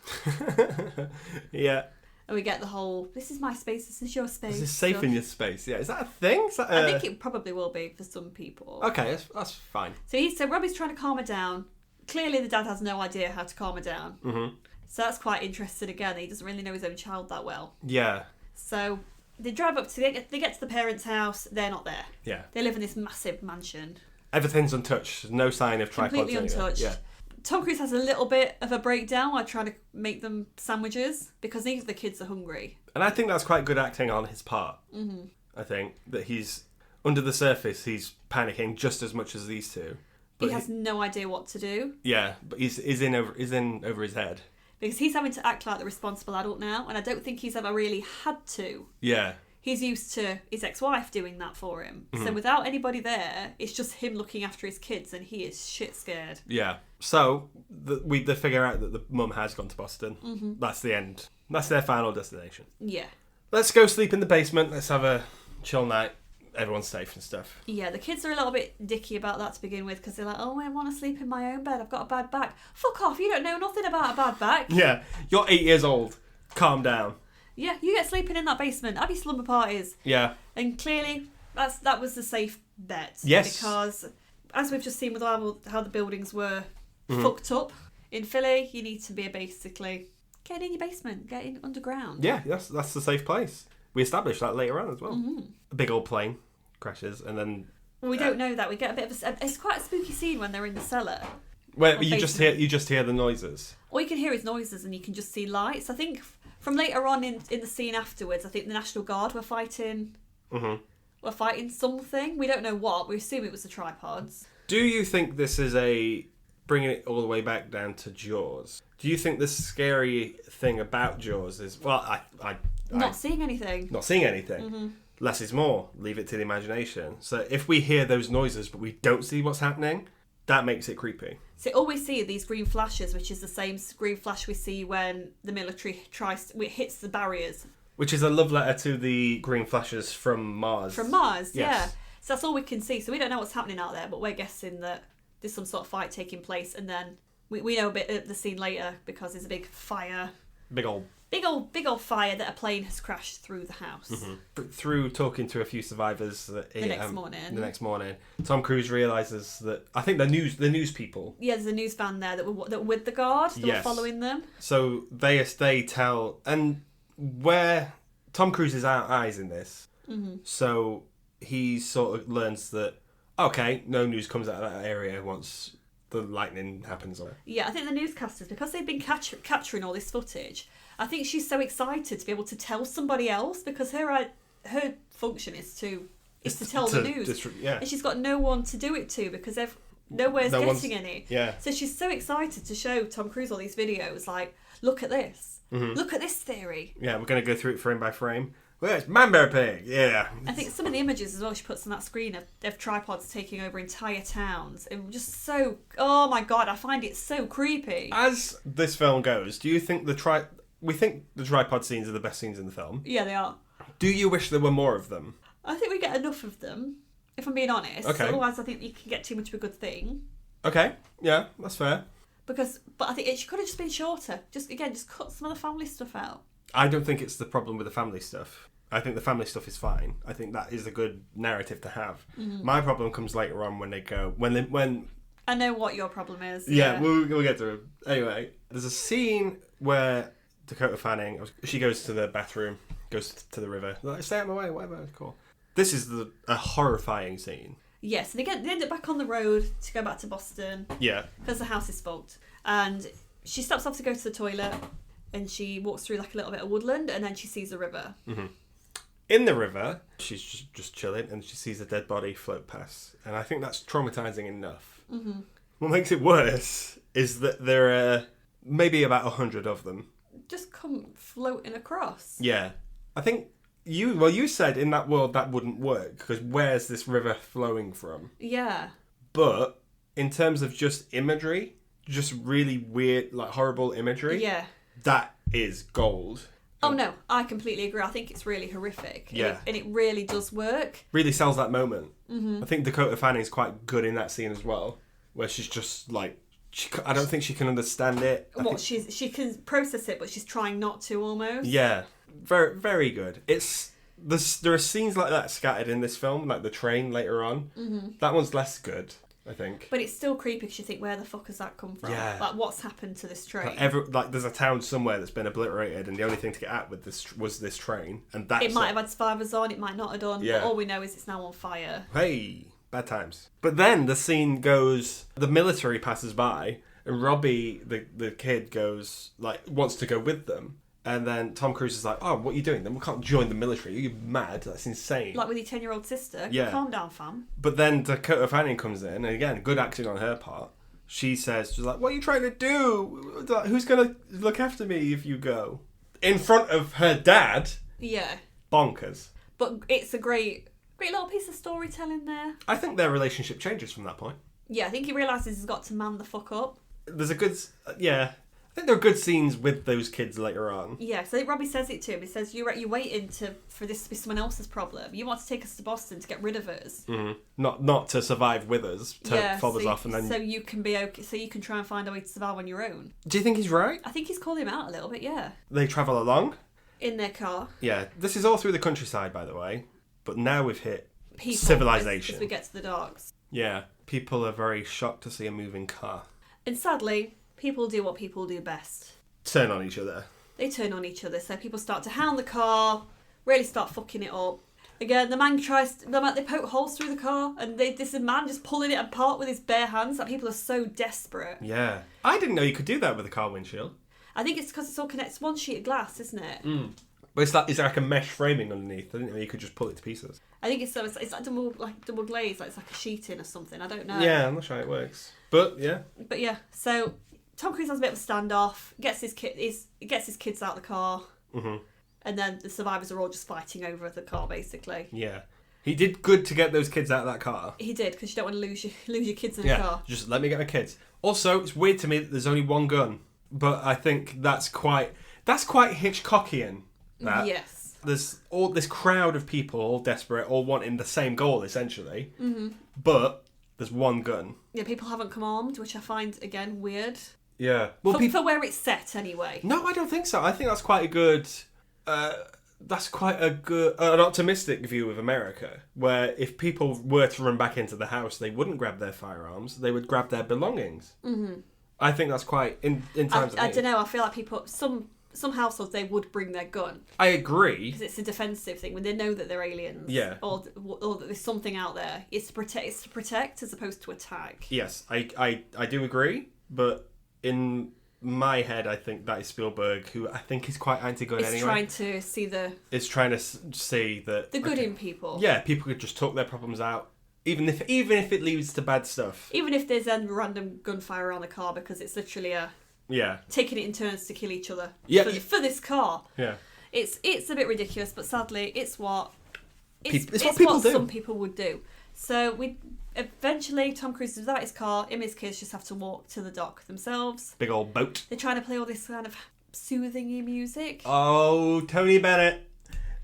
A: Yeah.
B: And we get the whole, this is my space, this is your space.
A: This is safe
B: stuff.
A: in your space. Yeah. Is that a thing? Is that
B: I think it probably will be for some people.
A: Okay, that's fine.
B: So Robbie's trying to calm her down. Clearly the dad has no idea how to calm her down.
A: Mm-hmm.
B: So that's quite interesting again. He doesn't really know his own child that well.
A: Yeah.
B: So they drive up to, they get to the parents' house. They're not there.
A: Yeah.
B: They live in this massive mansion.
A: Everything's untouched. No sign of tripods.
B: Completely
A: anywhere.
B: untouched.
A: Yeah.
B: Tom Cruise has a little bit of a breakdown while trying to make them sandwiches because neither of the kids are hungry.
A: And I think that's quite good acting on his part.
B: Mm-hmm.
A: I think that he's under the surface, he's panicking just as much as these two. But
B: He has no idea what to do
A: yeah, but he's in over his head.
B: because he's having to act like the responsible adult now, and I don't think he's ever really had to.
A: Yeah.
B: He's used to his ex-wife doing that for him.
A: Mm-hmm.
B: So without anybody there, it's just him looking after his kids, and he is shit scared.
A: Yeah. So they figure out that the mum has gone to Boston.
B: Mm-hmm.
A: That's the end. That's their final destination.
B: Yeah.
A: Let's go sleep in the basement. Let's have a chill night. Everyone's safe and stuff.
B: Yeah, the kids are a little bit dicky about that to begin with because they're like, oh, I want to sleep in my own bed. I've got a bad back. Fuck off. You don't know nothing about a bad back.
A: Yeah. You're 8 years old. Calm down.
B: Yeah, you get sleeping in that basement. Have your slumber parties.
A: Yeah.
B: And clearly, that was the safe bet.
A: Yes.
B: Because, as we've just seen with how the buildings were fucked up in Philly, you need to be basically get in your basement, get in underground.
A: Yeah, that's the safe place. We established that later on as well.
B: Mm-hmm.
A: A big old plane crashes, and then
B: We don't know that. We get a bit of it's quite a spooky scene when they're in the cellar.
A: where you just hear the noises.
B: All you can hear is noises, and you can just see lights. I think from later on in the scene afterwards, I think the National Guard were fighting.
A: Mm-hmm.
B: Were fighting something. We don't know what. We assume it was the tripods.
A: Do you think this is bringing it all the way back down to Jaws? Do you think the scary thing about Jaws is
B: Not seeing anything.
A: not seeing anything?
B: Mm-hmm.
A: Less is more. Leave it to the imagination. So if we hear those noises but we don't see what's happening, that makes it creepy.
B: So all we see are these green flashes, which is the same green flash we see when the military hits the barriers.
A: Which is a love letter to the green flashes from Mars.
B: From Mars,
A: Yes.
B: yeah. So that's all we can see. So we don't know what's happening out there, but we're guessing that there's some sort of fight taking place, and then we know a bit of the scene later because there's a big fire.
A: Big old.
B: Big old fire that a plane has crashed through the house.
A: Mm-hmm. Through talking to a few survivors the next morning, Tom Cruise realizes that I think the news people.
B: Yeah, there's a news van there that were with the guard that were following them.
A: So they tell, and where Tom Cruise is our eyes in this, so he sort of learns that okay, no news comes out of that area once the lightning happens.
B: Yeah, I think the newscasters, because they've been capturing all this footage, I think she's so excited to be able to tell somebody else because her function is to tell the news, and she's got no one to do it to because nowhere's getting any.
A: Yeah.
B: So she's so excited to show Tom Cruise all these videos, like, look at this, look at this theory.
A: Yeah, we're going to go through it frame by frame. Where's Man-Bear Pig? Yeah.
B: I think some of the images as well she puts on that screen of tripods taking over entire towns. It was just so... Oh my god, I find it so creepy.
A: As this film goes, do you think we think the tripod scenes are the best scenes in the film?
B: Yeah, they are.
A: Do you wish there were more of them?
B: I think we get enough of them, if I'm being honest.
A: Okay.
B: Otherwise, I think you can get too much of a good thing.
A: Okay, yeah, that's fair.
B: But I think it could have just been shorter. Just cut some of the family stuff out.
A: I don't think it's the problem with the family stuff. I think the family stuff is fine. I think that is a good narrative to have. Mm-hmm. My problem comes later on when they go when.
B: I know what your problem is.
A: Yeah, we'll get to it. Anyway, there's a scene where Dakota Fanning, she goes to the bathroom, goes to the river. Like, stay out of my way, whatever it's called. This is a horrifying scene.
B: Yes, they end up back on the road to go back to Boston.
A: Yeah.
B: Because the house is fucked. And she stops off to go to the toilet, and she walks through like a little bit of woodland, and then she sees the river.
A: Mm-hmm. In the river, she's just chilling, and she sees a dead body float past. And I think that's traumatizing enough. Mm-hmm. What makes it worse is that there are maybe about 100 of them.
B: Just come floating across.
A: Yeah. I think you said in that world that wouldn't work, because where's this river flowing from?
B: Yeah.
A: But in terms of just imagery, just really weird, like horrible imagery,
B: yeah,
A: that is gold.
B: Oh no, I completely agree. I think it's really horrific.
A: Yeah.
B: And it really does work.
A: Really sells that moment.
B: Mm-hmm.
A: I think Dakota Fanning's quite good in that scene as well, where she's just like, I don't think she can understand it.
B: She can process it, but she's trying not to almost.
A: Yeah, very, very good. There are scenes like that scattered in this film, like the train later on. Mm-hmm. That one's less good, I think.
B: But it's still creepy because you think, where the fuck has that come from?
A: Yeah.
B: Like, what's happened to this train?
A: There's a town somewhere that's been obliterated, and the only thing to get at with this was this train, and that's
B: it might have had survivors on, it might not have done.
A: Yeah.
B: But all we know is it's now on fire.
A: Hey, bad times. But then the scene goes, the military passes by, and Robbie, the kid, goes, like, wants to go with them. And then Tom Cruise is like, oh, what are you doing? Then we can't join the military. You're mad. That's insane.
B: Like with your 10-year-old sister.
A: Yeah.
B: Calm down, fam.
A: But then Dakota Fanning comes in, and again, good acting on her part. She's like, what are you trying to do? Like, who's going to look after me if you go? In front of her dad.
B: Yeah.
A: Bonkers.
B: But it's a great little piece of storytelling there.
A: I think their relationship changes from that point.
B: Yeah, I think he realises he's got to man the fuck up.
A: There's a good... Yeah. I think there are good scenes with those kids later on.
B: Yeah, so I think Robbie says it to him. He says, you're waiting for this to be someone else's problem. You want to take us to Boston to get rid of us.
A: Mm-hmm. Not to survive with us, to fob us off and then...
B: So you can be okay, so you can try and find a way to survive on your own.
A: Do you think he's right?
B: I think he's called him out a little bit, yeah.
A: They travel along?
B: In their car.
A: Yeah, this is all through the countryside, by the way. But now we've hit
B: People,
A: civilization.
B: As we get to the docks.
A: Yeah, people are very shocked to see a moving car.
B: And sadly, people do what people do best.
A: Turn on each other.
B: They turn on each other, so people start to hound the car, really start fucking it up. Again, the man they poke holes through the car, and this man just pulling it apart with his bare hands. Like, people are so desperate.
A: Yeah. I didn't know you could do that with a car windshield.
B: I think it's because it's all connected. It's one sheet of glass, isn't it?
A: Mm. But is there like a mesh framing underneath? I didn't know you could just pull it to pieces.
B: I think it's like double glazed, like it's like a sheeting or something. I don't know.
A: Yeah, I'm not sure how it works. But yeah.
B: So Tom Cruise has a bit of a standoff, gets his kids out of the car,
A: mm-hmm.
B: and then the survivors are all just fighting over the car, basically.
A: Yeah. He did good to get those kids out of that car.
B: He did, because you don't want to lose your kids in a car.
A: Just let me get my kids. Also, it's weird to me that there's only one gun, but I think that's quite Hitchcockian. That.
B: Yes.
A: There's all this crowd of people, all desperate, all wanting the same goal, essentially.
B: Mm-hmm.
A: But there's one gun.
B: Yeah, people haven't come armed, which I find, again, weird.
A: Yeah.
B: Well, for where it's set, anyway.
A: No, I don't think so. I think that's quite a good... an optimistic view of America, where if people were to run back into the house, they wouldn't grab their firearms, they would grab their belongings. Mm-hmm. I think that's quite... In times
B: I don't know, I feel like people... Some households, they would bring their gun.
A: I agree.
B: Because it's a defensive thing. When they know that they're aliens.
A: Yeah.
B: Or that there's something out there. It's to protect as opposed to attack.
A: Yes, I do agree. But in my head, I think that is Spielberg, who I think is quite anti-gun anyway.
B: It's trying to see
A: that...
B: The good in people.
A: Yeah, people could just talk their problems out. Even if it leads to bad stuff.
B: Even if there's then random gunfire around the car because it's literally taking it in turns to kill each other.
A: Yeah.
B: For this car.
A: Yeah.
B: It's a bit ridiculous, but sadly, it's what
A: people do.
B: Some people would do. So eventually Tom Cruise is without his car. Him and his kids just have to walk to the dock themselves.
A: Big old boat.
B: They're trying to play all this kind of soothing music.
A: Oh, Tony Bennett.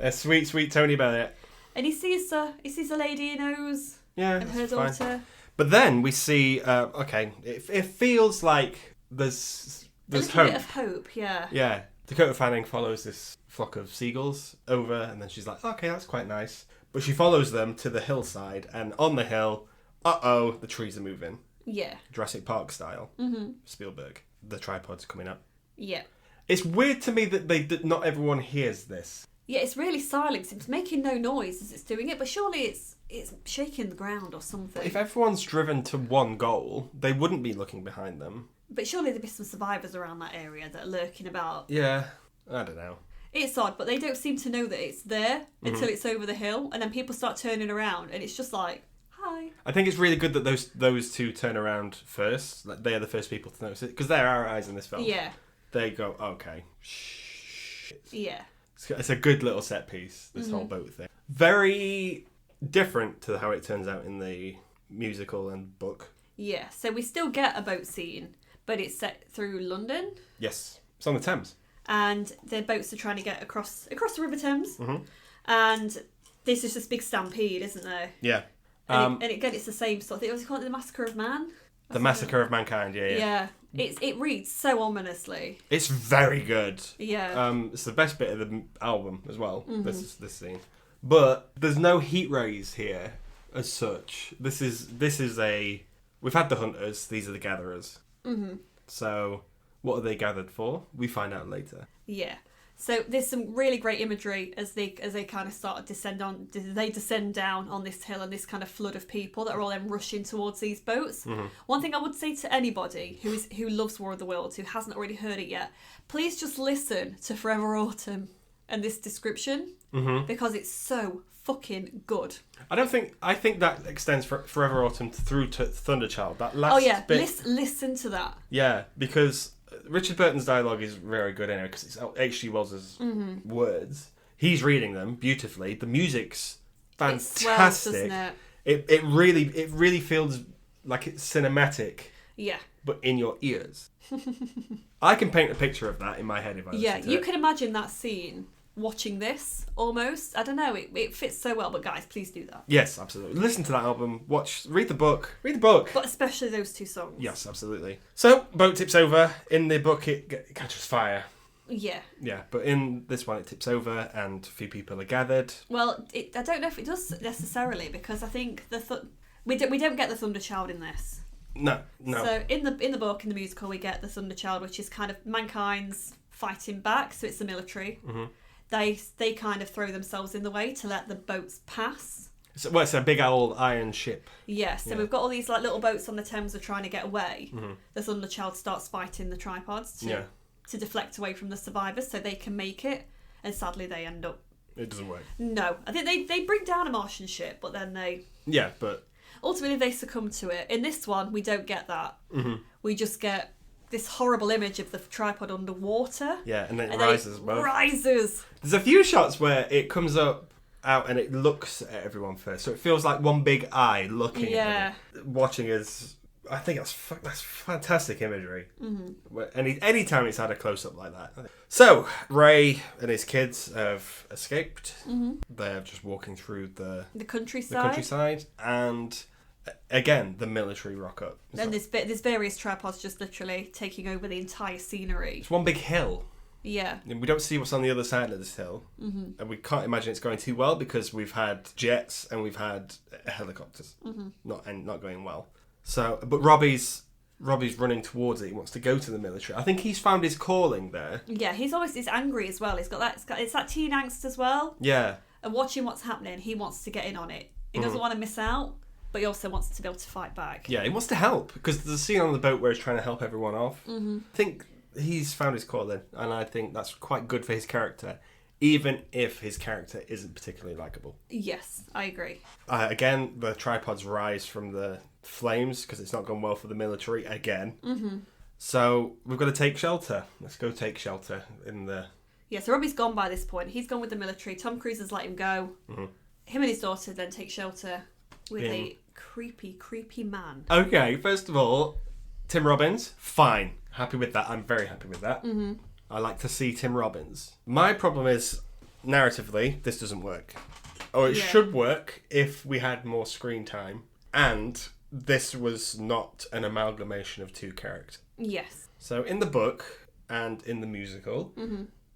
A: A sweet, sweet Tony Bennett.
B: And he sees the lady he knows.
A: Yeah,
B: and her daughter.
A: Fine. But then we see, it feels like there's
B: hope. Bit of hope, yeah.
A: Yeah. Dakota Fanning follows this flock of seagulls over, and then she's like, okay, that's quite nice. But she follows them to the hillside, and on the hill, the trees are moving.
B: Yeah.
A: Jurassic Park style.
B: Mm-hmm.
A: Spielberg. The tripod's coming up.
B: Yeah.
A: It's weird to me that not everyone hears this.
B: Yeah, it's really silent. It's making no noise as it's doing it, but surely it's shaking the ground or something.
A: If everyone's driven to one goal, they wouldn't be looking behind them.
B: But surely there'd be some survivors around that area that are lurking about.
A: Yeah, I don't know.
B: It's odd, but they don't seem to know that it's there until it's over the hill, and then people start turning around, and it's just like, hi.
A: I think it's really good that those two turn around first. Like, they are the first people to notice it, because they're our eyes in this film.
B: Yeah.
A: They go, okay, shit.
B: Yeah.
A: It's a good little set piece, this whole boat thing. Very different to how it turns out in the musical and book.
B: Yeah, so we still get a boat scene, but it's set through London.
A: Yes, it's on the Thames.
B: And their boats are trying to get across the River Thames.
A: Mm-hmm.
B: And there's just this big stampede, isn't there?
A: Yeah.
B: And again, it's the same sort of thing. What was it called? The Massacre of Man?
A: The Massacre of Mankind, yeah.
B: It reads so ominously.
A: It's very good.
B: Yeah.
A: It's the best bit of the album as well, this scene. But there's no heat rays here as such. This is we've had the hunters, these are the gatherers. Mm-hmm. So what are they gathered for? We find out later.
B: Yeah. So there's some really great imagery as they kind of start to descend down on this hill, and this kind of flood of people that are all then rushing towards these boats. Mm-hmm. One thing I would say to anybody who loves War of the Worlds, who hasn't already heard it yet, please just listen to Forever Autumn and this description, because it's so fucking good.
A: I think that extends for Forever Autumn through to Thunderchild. That last bit.
B: Listen to that.
A: Yeah, because Richard Burton's dialogue is very good in it, because it's H.G. Wells's words. He's reading them beautifully. The music's fantastic.
B: It swells, doesn't it?
A: It really feels like it's cinematic.
B: Yeah.
A: But in your ears. I can paint a picture of that in my head if I listen to
B: you
A: it.
B: can imagine that scene watching this almost. I don't know, it fits so well, but guys, please do that.
A: Yes, absolutely. Listen to that album, read the book.
B: But especially those two songs.
A: Yes, absolutely. So, boat tips over. In the book it catches fire.
B: Yeah.
A: Yeah, but in this one it tips over and a few people are gathered.
B: Well, I don't know if it does necessarily, because I think we don't get the Thunderchild in this.
A: No.
B: So in the book, in the musical, we get the Thunderchild, which is kind of mankind's fighting back, so it's the military. Mm-hmm. They kind of throw themselves in the way to let the boats pass.
A: It's a big old iron ship.
B: Yeah, so we've got all these like little boats on the Thames are trying to get away. Mm-hmm. The Thunderchild starts fighting the tripods to deflect away from the survivors so they can make it, and sadly they end up...
A: It doesn't work.
B: No, I think they bring down a Martian ship, but then they...
A: Yeah, but...
B: Ultimately they succumb to it. In this one, we don't get that. Mm-hmm. We just get this horrible image of the tripod underwater.
A: Yeah, and then it rises.
B: Rises!
A: There's a few shots where it comes up out and it looks at everyone first, so it feels like one big eye looking at them, watching us. I think that's fantastic imagery. Mm-hmm. Any time it's had a close-up like that. So, Ray and his kids have escaped. Mm-hmm. They're just walking through the countryside, and again, the military rock up.
B: Then there's various tripods just literally taking over the entire scenery.
A: It's one big hill.
B: Yeah.
A: And we don't see what's on the other side of this hill. Mm-hmm. And we can't imagine it's going too well, because we've had jets and we've had helicopters. Mm-hmm. Not going well. So, but Robbie's running towards it. He wants to go to the military. I think he's found his calling there. Yeah, he's
B: angry as well. It's that teen angst as well.
A: Yeah.
B: And watching what's happening, he wants to get in on it. He doesn't want to miss out, but he also wants to be able to fight back.
A: Yeah, he wants to help, because there's a scene on the boat where he's trying to help everyone off. Mm-hmm. I think he's found his calling, and I think that's quite good for his character, even if his character isn't particularly likeable.
B: Yes, I agree.
A: Again, the tripods rise from the flames, because it's not gone well for the military again. Mm-hmm. So we've got to take shelter. Let's go take shelter in the
B: Yeah, so Robbie's gone by this point. He's gone with the military. Tom Cruise has let him go.
A: Mm-hmm.
B: Him and his daughter then take shelter with a creepy, creepy man.
A: Okay, first of all, Tim Robbins, fine. Happy with that. I'm very happy with that.
B: Mm-hmm.
A: I like to see Tim Robbins. My problem is, narratively, this doesn't work. Or it should work if we had more screen time. And this was not an amalgamation of two characters.
B: Yes.
A: So in the book and in the musical,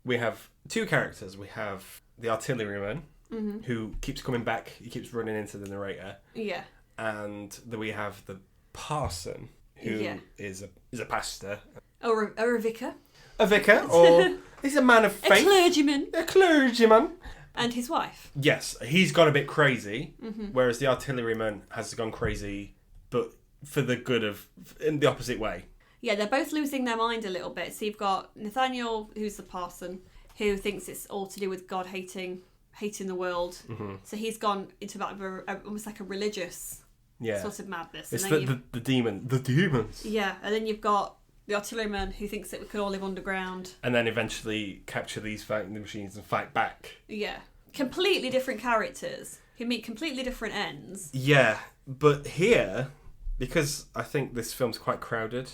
A: we have two characters. We have the artilleryman, who keeps coming back. He keeps running into the narrator.
B: Yeah.
A: And then we have the parson, who is a pastor.
B: Or a vicar.
A: A vicar, or he's a man of faith.
B: A clergyman.
A: A clergyman.
B: And his wife.
A: Yes, he's got a bit crazy, whereas the artilleryman has gone crazy, but for the good of, in the opposite way.
B: Yeah, they're both losing their mind a little bit. So you've got Nathaniel, who's the parson, who thinks it's all to do with God hating the world. Mm-hmm. So he's gone into almost like a religious sort of madness.
A: It's
B: and
A: the demon. The demons.
B: Yeah, and then you've got the artilleryman who thinks that we could all live underground.
A: And then eventually capture these fighting machines and fight back.
B: Yeah. Completely different characters who meet completely different ends.
A: Yeah, but here, because I think this film's quite crowded,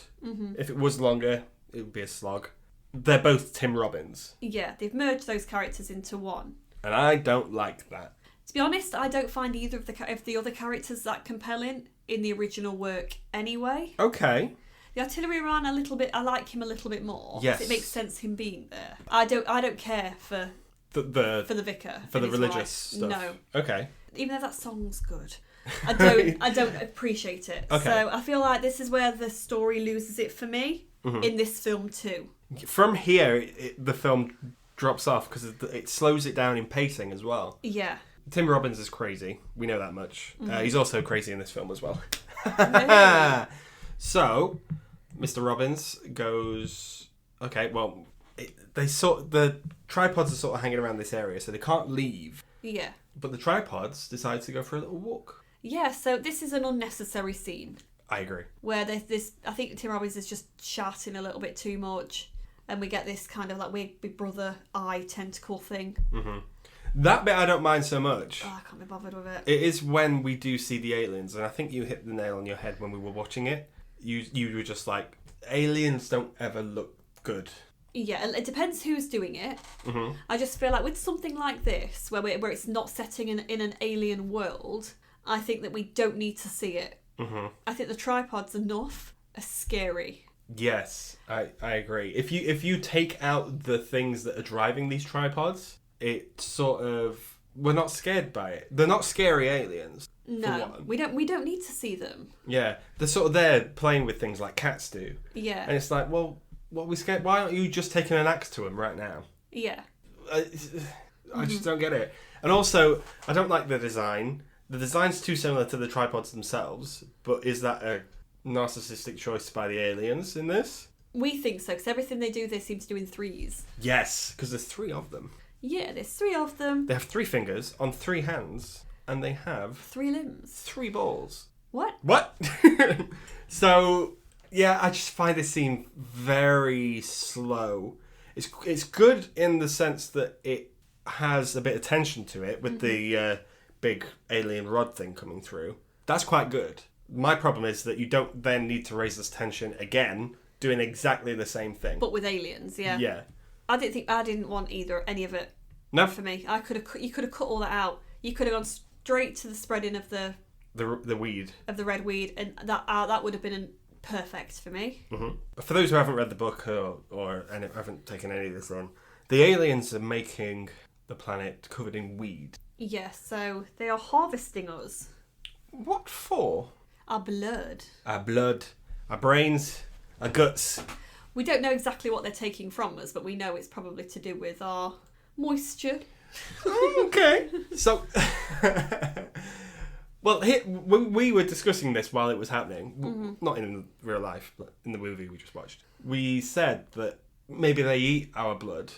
A: if it was longer, it would be a slog. They're both Tim Robbins.
B: Yeah, they've merged those characters into one.
A: And I don't like that.
B: To be honest, I don't find either of the other characters that compelling in the original work anyway.
A: Okay.
B: The artilleryman I like him a little bit more.
A: Yes.
B: It makes sense him being there. I don't care for the vicar.
A: For the religious
B: wife.
A: stuff.
B: No.
A: Okay.
B: Even though that song's good. I don't appreciate it.
A: Okay.
B: So I feel like this is where the story loses it for me in this film too.
A: From here, the film drops off because it slows it down in pacing as well.
B: Yeah.
A: Tim Robbins is crazy. We know that much. He's also crazy in this film as well.
B: Really?
A: So, Mr. Robbins goes... Okay, well, the tripods are sort of hanging around this area, so they can't leave.
B: Yeah.
A: But the tripods decide to go for a little walk.
B: Yeah, so this is an unnecessary scene.
A: I agree.
B: Where there's this... I think Tim Robbins is just shouting a little bit too much. And we get this kind of like weird Big Brother eye tentacle thing. Mm-hmm.
A: That bit I don't mind so much.
B: Oh, I can't be bothered with it.
A: It is when we do see the aliens, and I think you hit the nail on your head when we were watching it. You were just like, aliens don't ever look good.
B: Yeah, it depends who's doing it. Mm-hmm. I just feel like with something like this, where it's not setting in an alien world, I think that we don't need to see it. Mm-hmm. I think the tripods enough are scary.
A: Yes, I agree. If you take out the things that are driving these tripods, it sort of... We're not scared by it. They're not scary aliens.
B: No, we don't need to see them.
A: Yeah, they're sort of there playing with things like cats do.
B: Yeah.
A: And it's like, well, what are we scared? Why aren't you just taking an axe to them right now?
B: Yeah.
A: I just don't get it. And also, I don't like the design. The design's too similar to the tripods themselves, but is that a narcissistic choice by the aliens in this?
B: We think so, because everything they do, they seem to do in threes.
A: Yes, because there's 3 of them.
B: Yeah, there's 3 of them.
A: They have 3 fingers on 3 hands, and they have
B: 3 limbs.
A: 3 balls.
B: What?
A: So, yeah, I just find this scene very slow. It's good in the sense that it has a bit of tension to it with the big alien rod thing coming through. That's quite good. My problem is that you don't then need to raise this tension again, doing exactly the same thing.
B: But with aliens, yeah.
A: Yeah.
B: I didn't want any of it.
A: No.
B: For me, you could have cut all that out. You could have gone straight to the spreading of the
A: weed,
B: of the red weed, and that would have been perfect for me.
A: Mm-hmm. For those who haven't read the book or haven't taken any of this on, the aliens are making the planet covered in weed.
B: Yeah, so they are harvesting us.
A: What for?
B: Our blood.
A: Our blood, our brains, our guts.
B: We don't know exactly what they're taking from us, but we know it's probably to do with our moisture.
A: Okay. So, well, when we were discussing this while it was happening, not in real life, but in the movie we just watched, we said that maybe they eat our blood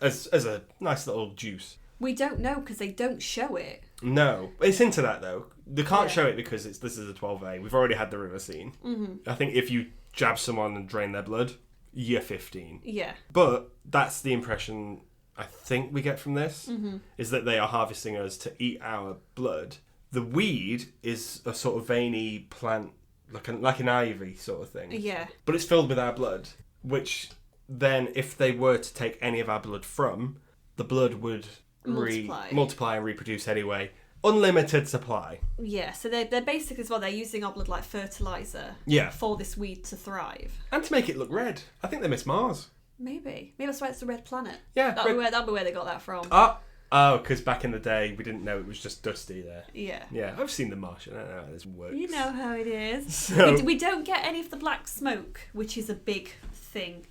A: as a nice little juice. We
B: don't know because they don't show it.
A: No, it's into that though. They can't show it because this is a 12A. We've already had the river scene. Mm-hmm. I think if you jab someone and drain their blood, year 15.
B: Yeah.
A: But that's the impression I think we get from this, is that they are harvesting us to eat our blood. The weed is a sort of veiny plant, like an ivy sort of thing.
B: Yeah.
A: But it's filled with our blood, which then, if they were to take any of our blood from, the blood would multiply and reproduce anyway. Unlimited supply.
B: Yeah, so they're basically as well, they're using our blood like fertiliser for this weed to thrive.
A: And to make it look red. I think they miss Mars.
B: Maybe that's why it's the red planet.
A: Yeah.
B: That'll be where they got that from.
A: Oh, because back in the day, we didn't know it was just dusty there.
B: Yeah.
A: Yeah, I've seen The Martian. I don't know how this works.
B: You know how it is.
A: So...
B: We don't get any of the black smoke, which is a big thing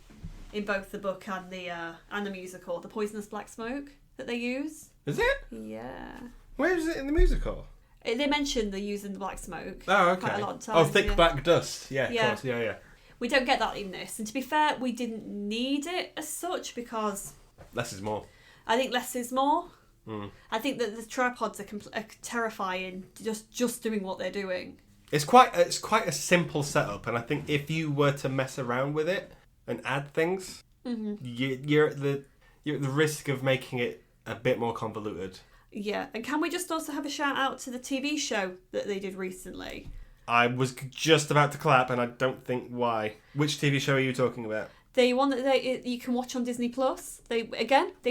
B: in both the book and the musical. The poisonous black smoke that they use.
A: Is it?
B: Yeah.
A: Where is it in the musical?
B: They mentioned they're using the black smoke.
A: Oh, okay.
B: Quite a lot of times.
A: Oh, thick black dust. Yeah, of course. Yeah.
B: We don't get that in this. And to be fair, we didn't need it as such because...
A: Less is more.
B: I think less is more. I think that the tripods are terrifying, just doing what they're doing.
A: It's quite a simple setup, and I think if you were to mess around with it and add things, you're at the risk of making it a bit more convoluted.
B: Yeah, and can we just also have a shout out to the TV show that they did recently?
A: I was just about to clap, and I don't think why. Which TV show are you talking about?
B: The one that you can watch on Disney Plus. They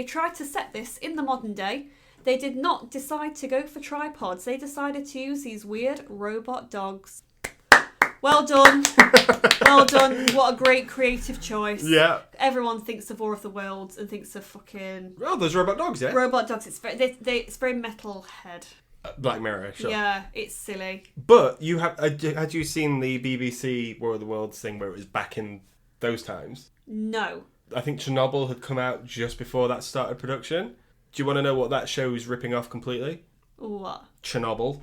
B: tried to set this in the modern day. They did not decide to go for tripods. They decided to use these weird robot dogs. Well done. Well done. What a great creative choice.
A: Yeah.
B: Everyone thinks of War of the Worlds and thinks of fucking...
A: Oh, there's robot dogs, yeah?
B: Robot dogs. It's very metalhead.
A: Black Mirror, sure.
B: Yeah, it's silly.
A: But you had you seen the BBC War of the Worlds thing where it was back in those times?
B: No.
A: I think Chernobyl had come out just before that started production. Do you want to know what that show is ripping off completely?
B: What?
A: Chernobyl.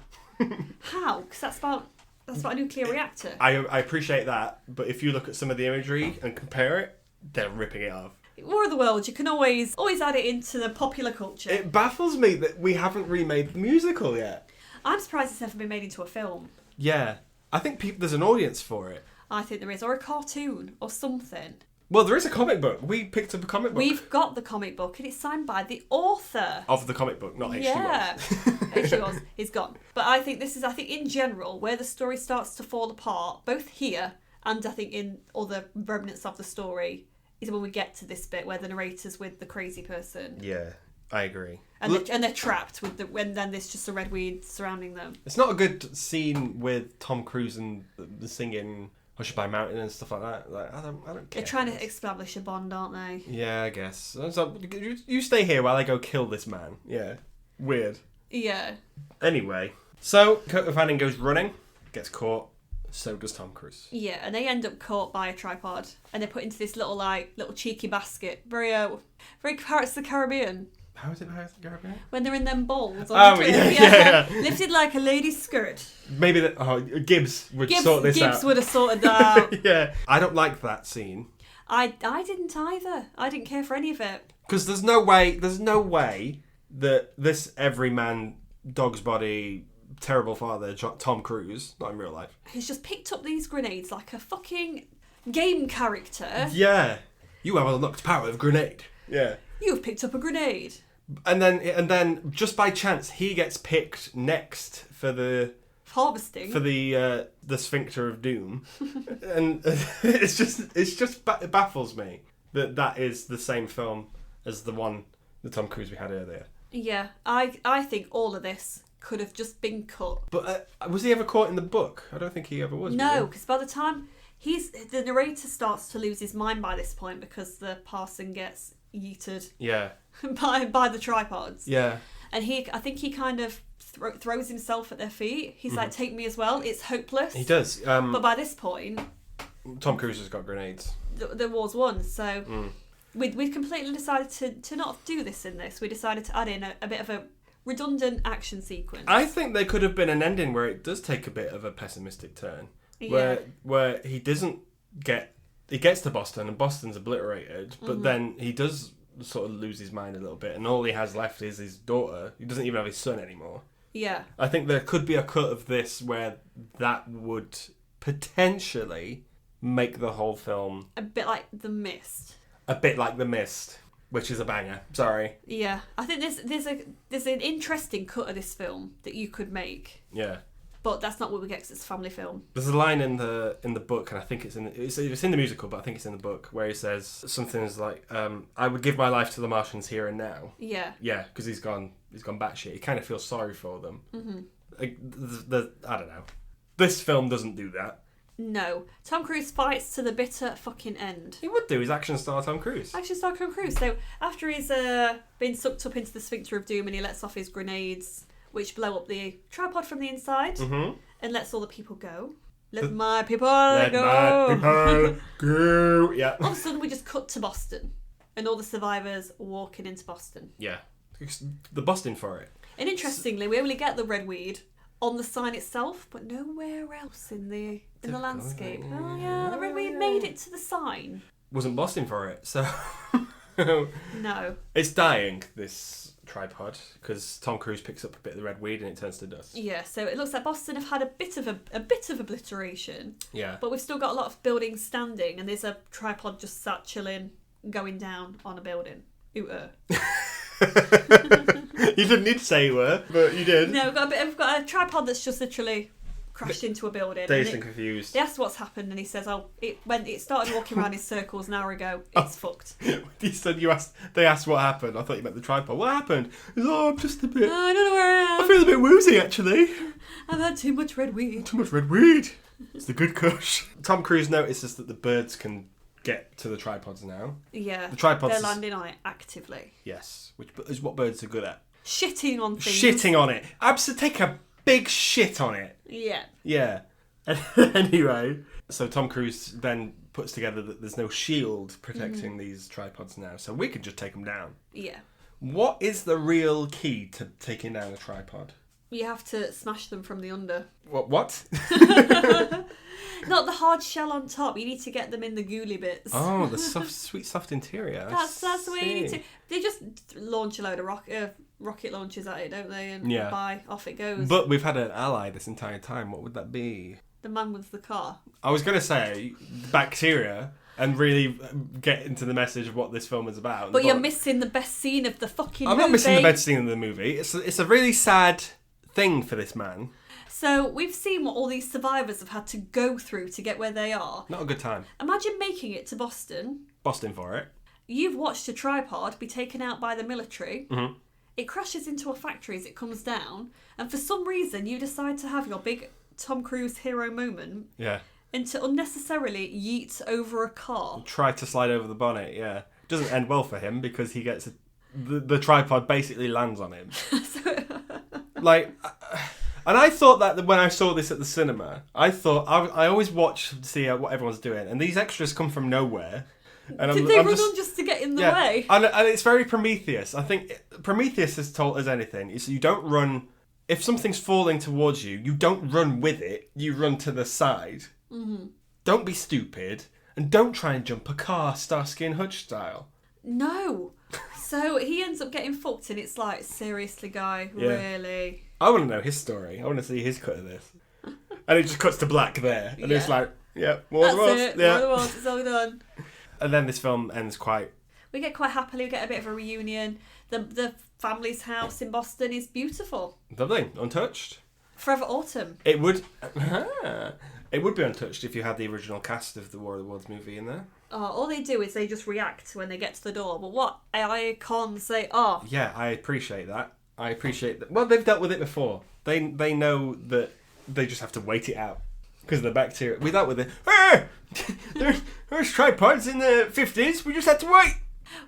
B: How? Because that's about a nuclear reactor.
A: I appreciate that, but if you look at some of the imagery and compare it, they're ripping it off.
B: War of the Worlds, you can always add it into the popular culture.
A: It baffles me that we haven't remade the musical yet.
B: I'm surprised it's never been made into a film.
A: Yeah. I think there's an audience for it.
B: I think there is. Or a cartoon or something.
A: Well, there is a comic book. We picked up a comic book.
B: We've got the comic book and it's signed by the author.
A: Of the comic book, not H.G.
B: Wells. H.G. Wells is gone. But I think in general, where the story starts to fall apart, both here and I think in other remnants of the story, is when we get to this bit where the narrator's with the crazy person.
A: Yeah, I agree.
B: And they're trapped with when then there's just a red weed surrounding them.
A: It's not a good scene with Tom Cruise and the singing Hush by Mountain and stuff like that. Like, I don't care.
B: They're trying to establish a bond, aren't they?
A: Yeah, I guess. So you stay here while I go kill this man. Yeah. Weird.
B: Yeah.
A: Anyway, so Coco Fanning goes running, gets caught. So does Tom Cruise.
B: Yeah, and they end up caught by a tripod, and they're put into this little cheeky basket. Very Pirates of the Caribbean.
A: How is it Pirates of the Caribbean?
B: When they're in them bowls.
A: Yeah.
B: Lifted like a lady's skirt.
A: Maybe Gibbs would sort this out.
B: Gibbs would have sorted that out.
A: Yeah. I don't like that scene.
B: I didn't either. I didn't care for any of it.
A: Because there's no way that this everyman, dog's body, terrible father, Tom Cruise, not in real life,
B: he's just picked up these grenades like a fucking game character.
A: Yeah. You have unlocked power of grenade. Yeah.
B: You've picked up a grenade. And
A: then just by chance he gets picked next for the
B: harvesting
A: for the sphincter of doom. And it baffles me that is the same film as the Tom Cruise we had earlier.
B: Yeah, I think all of this could have just been cut.
A: But was he ever caught in the book? I don't think he ever was.
B: No, because by the time the narrator starts to lose his mind by this point because the parson gets yeeted.
A: Yeah.
B: by the tripods.
A: Yeah.
B: And I think he kind of throws himself at their feet. He's like, take me as well. It's hopeless.
A: He does.
B: But by this point,
A: Tom Cruise has got grenades.
B: The war's won. So we completely decided to not do this in this. We decided to add in a bit of a redundant action sequence.
A: I think there could have been an ending where it does take a bit of a pessimistic turn.
B: Yeah.
A: Where he doesn't get... He gets to Boston and Boston's obliterated, but then he does sort of lose his mind a little bit and all he has left is his daughter. He doesn't even have his son anymore.
B: Yeah.
A: I think there could be a cut of this where that would potentially make the whole film
B: A bit like The Mist.
A: a bit like The Mist, which is a banger. Sorry.
B: Yeah, I think there's an interesting cut of this film that you could make.
A: Yeah.
B: But that's not what we get because it's a family film.
A: There's a line in the book, and I think it's in the musical, but I think it's in the book, where he says something like, "I would give my life to the Martians here and now."
B: Yeah.
A: Yeah, because he's gone batshit. He kind of feels sorry for them.
B: Mm-hmm.
A: I don't know. This film doesn't do that.
B: No. Tom Cruise fights to the bitter fucking end.
A: He would do. He's action star Tom Cruise.
B: Action star Tom Cruise. So after he's been sucked up into the sphincter of doom and he lets off his grenades, which blow up the tripod from the inside, and lets all the people go. Let my people go.
A: Yeah.
B: All of a sudden we just cut to Boston and all the survivors walking into Boston.
A: Yeah. They're busting for it.
B: And interestingly, we only get the red weed on the sign itself, but nowhere else in the landscape. Oh yeah, the red weed made it to the sign.
A: Wasn't busting for it, so
B: No.
A: It's dying, this tripod, because Tom Cruise picks up a bit of the red weed and it turns to dust.
B: Yeah, so it looks like Boston have had a bit of obliteration.
A: Yeah.
B: But we've still got a lot of buildings standing, and there's a tripod just sat chilling, going down on a building.
A: You didn't need to say you were, but you did.
B: No, we've got a tripod that's just literally crashed into a building.
A: Dazed and confused.
B: They asked what's happened, and he says, when it started walking around in circles an hour ago, it's fucked.
A: He said they asked what happened. I thought you meant the tripod. What happened? He said, I'm just a bit...
B: I don't know where I am.
A: I feel a bit woozy, actually.
B: I've had too much red weed.
A: Too much red weed. It's the good kush. Tom Cruise notices that the birds can get to the tripods now.
B: Yeah.
A: The tripods...
B: They're landing on it actively.
A: Yes, which is what birds are good at.
B: Shitting on things.
A: Shitting on it. Take a big shit on it.
B: Yeah.
A: Yeah. Anyway, so Tom Cruise then puts together that there's no shield protecting these tripods now, so we can just take them down.
B: Yeah.
A: What is the real key to taking down a tripod?
B: You have to smash them from the under.
A: What?
B: Not the hard shell on top. You need to get them in the gooey bits.
A: Oh, the sweet, soft interior.
B: That's the way you need to. They just launch a load of rocket launchers at it, don't they? And off it goes.
A: But we've had an ally this entire time. What would that be?
B: The man with the car.
A: I was going to say bacteria and really get into the message of what this film is about.
B: But you're missing the best scene of the fucking movie.
A: I'm not missing the best scene of the movie. It's a really sad thing for this man.
B: So we've seen what all these survivors have had to go through to get where they are.
A: Not a good time.
B: Imagine making it to Boston.
A: Boston for it.
B: You've watched a tripod be taken out by the military.
A: Mm-hmm.
B: It crashes into a factory as it comes down. And for some reason, you decide to have your big Tom Cruise hero moment.
A: Yeah.
B: And to unnecessarily yeet over a car.
A: Try to slide over the bonnet, yeah. Doesn't end well for him because he gets... The tripod basically lands on him. Like... And I thought that when I saw this at the cinema, I thought I always watch to see what everyone's doing, and these extras come from nowhere. And
B: Did they run on just to get in the way?
A: And it's very Prometheus. I think Prometheus has told us anything. Is you don't run if something's falling towards you. You don't run with it. You run to the side. Mm-hmm. Don't be stupid, and don't try and jump a car, Starsky and Hutch style.
B: No. So he ends up getting fucked, and it's like, seriously, guy, really?
A: I want to know his story. I want to see his cut of this. And it just cuts to black there. And it's like, more
B: That's
A: than once.
B: it.
A: Yeah.
B: More than once. It's all done.
A: And then this film ends quite...
B: We get quite happily. We get a bit of a reunion. The family's house in Boston is beautiful.
A: Lovely. Untouched.
B: Forever Autumn.
A: It would... It would be untouched if you had the original cast of the War of the Worlds movie in there.
B: Oh, all they do is they just react when they get to the door. But what icons they are.
A: Yeah, I appreciate that. I appreciate that. Well, they've dealt with it before. They know that they just have to wait it out because of the bacteria. We dealt with it. There's tripods in the 50s. We just had to wait.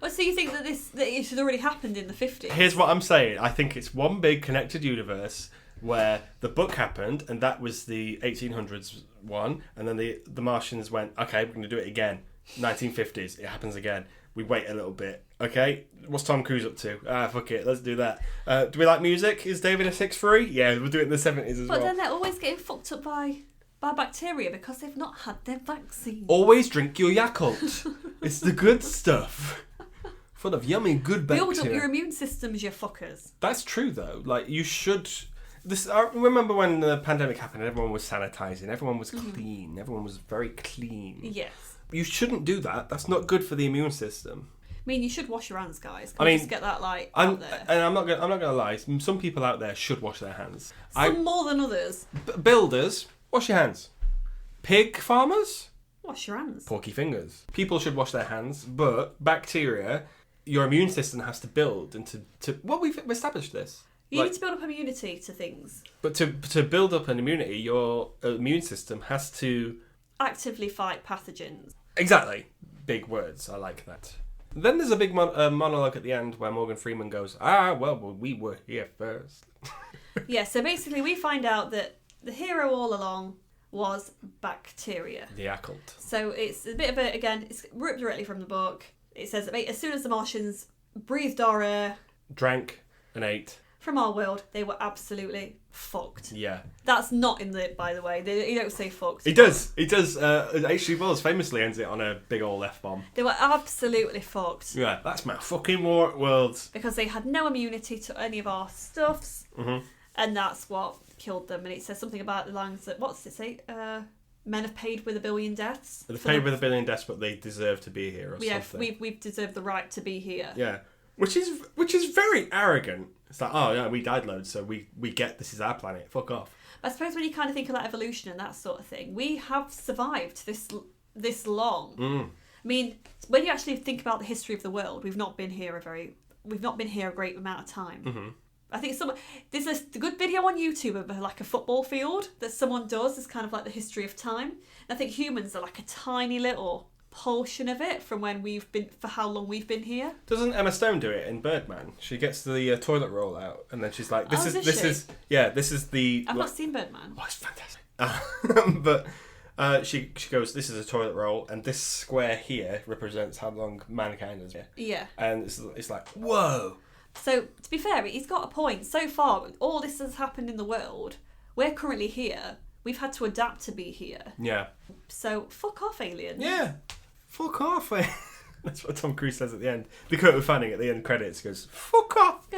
B: Well, so you think that it had already happened in the 50s?
A: Here's what I'm saying. I think it's one big connected universe where the book happened, and that was the 1800s one, and then the Martians went, okay, we're going to do it again. 1950s, it happens again. We wait a little bit. Okay, what's Tom Cruise up to? Fuck it, let's do that. Do we like music? Is David a 6'3"? Yeah, we'll do it in the 70s as well.
B: But then they're always getting fucked up by bacteria because they've not had their vaccine.
A: Always drink your Yakult. It's the good stuff. Full of yummy, good bacteria.
B: Build up your immune systems, you fuckers.
A: That's true, though. Like, you should... I remember when the pandemic happened, everyone was sanitizing, everyone was clean, everyone was very clean.
B: Yes.
A: You shouldn't do that. That's not good for the immune system.
B: I mean, you should wash your hands, guys. Can we just get that out there?
A: And I'm not gonna lie. Some people out there should wash their hands.
B: Some more than others.
A: Builders, wash your hands. Pig farmers,
B: wash your hands.
A: Porky fingers. People should wash their hands, but bacteria, your immune system has to build into. Well, we've established this.
B: You need to build up immunity to things.
A: But to build up an immunity, your immune system has to
B: actively fight pathogens.
A: Exactly. Big words. I like that. Then there's a big monologue at the end where Morgan Freeman goes, well, we were here first.
B: Yeah, so basically we find out that the hero all along was bacteria.
A: The occult.
B: So it's a bit of a, again, it's ripped directly from the book. It says that as soon as the Martians breathed our air,
A: drank and ate
B: from our world, they were absolutely fucked.
A: Yeah.
B: That's not in the, by the way. You don't say fucked.
A: He does. H.G. Wells famously ends it on a big old F-bomb.
B: They were absolutely fucked.
A: Yeah, that's my fucking world.
B: Because they had no immunity to any of our stuffs.
A: Mm-hmm.
B: And that's what killed them. And it says something about the lines that, what's it say? Men have paid with 1 billion deaths.
A: They've paid with 1 billion deaths, but they deserve to be here or something.
B: Yeah, we've deserved the right to be here.
A: Yeah. Which is very arrogant. It's like, oh yeah, we died loads, so we get this is our planet. Fuck off.
B: I suppose when you kind of think of that evolution and that sort of thing, we have survived this long.
A: Mm.
B: I mean, when you actually think about the history of the world, we've not been here a great amount of time.
A: Mm-hmm.
B: I think there's a good video on YouTube of like a football field that someone does. It's kind of like the history of time. And I think humans are like a tiny little portion of it from when for how long we've been here.
A: Doesn't Emma Stone do it in Birdman? She gets the toilet roll out and then she's like, this is the.
B: I've not seen Birdman.
A: Oh, it's fantastic. But she goes, this is a toilet roll and this square here represents how long mankind is here.
B: Yeah.
A: And it's like, whoa.
B: So to be fair, he's got a point. So far, all this has happened in the world. We're currently here. We've had to adapt to be here.
A: Yeah.
B: So fuck off, aliens.
A: Yeah. Fuck off. That's what Tom Cruise says at the end. Dakota Fanning at the end credits goes, fuck off.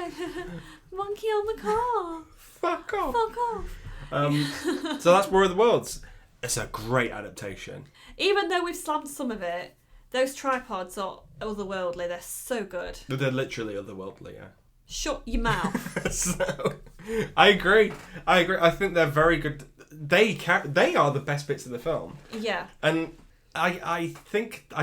B: Monkey on the car.
A: Fuck off.
B: Fuck off.
A: So that's War of the Worlds. It's a great adaptation.
B: Even though we've slammed some of it, those tripods are otherworldly. They're so good.
A: They're literally otherworldly, yeah.
B: Shut your mouth.
A: So, I agree. I think they're very good. They are the best bits of the film.
B: Yeah.
A: And I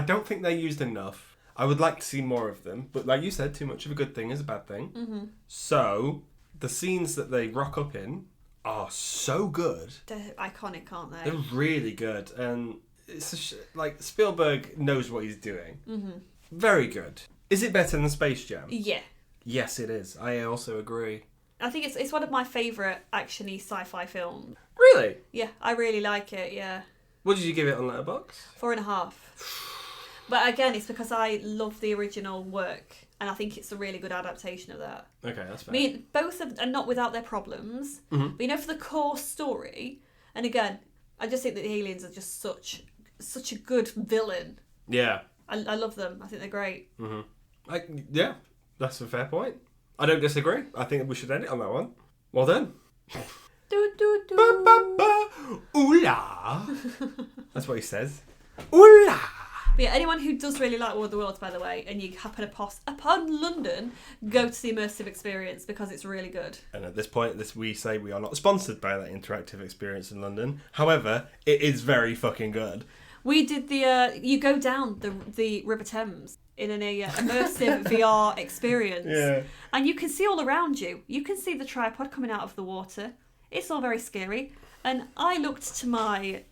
A: don't think they're used enough. I would like to see more of them, but like you said, too much of a good thing is a bad thing.
B: Mm-hmm.
A: So the scenes that they rock up in are so good.
B: They're iconic, aren't they?
A: They're really good, and it's like Spielberg knows what he's doing.
B: Mm-hmm.
A: Very good. Is it better than Space Jam?
B: Yeah.
A: Yes, it is. I also agree.
B: I think it's one of my favourite action-y sci-fi films.
A: Really?
B: Yeah, I really like it, yeah.
A: What did you give it on Letterboxd?
B: 4.5. But again, it's because I love the original work, and I think it's a really good adaptation of that.
A: Okay, that's fair.
B: I mean, both are not without their problems,
A: mm-hmm.
B: but you know, for the core story, and again, I just think that the aliens are just such a good villain.
A: Yeah.
B: I love them. I think they're great.
A: Mm-hmm. Yeah, that's a fair point. I don't disagree. I think we should end it on that one. Well done.
B: Do, do, do.
A: Ba, ba, ba. Ooh la. That's what he says. Ooh la.
B: But yeah, anyone who does really like War of the Worlds, by the way, and you happen upon London, go to the immersive experience because it's really good. And
A: at this point, we say we are not sponsored by that interactive experience in London. However, it is very fucking good.
B: We did you go down the River Thames in an immersive VR experience.
A: Yeah.
B: And you can see all around you. You can see the tripod coming out of the water. It's all very scary. And I looked to my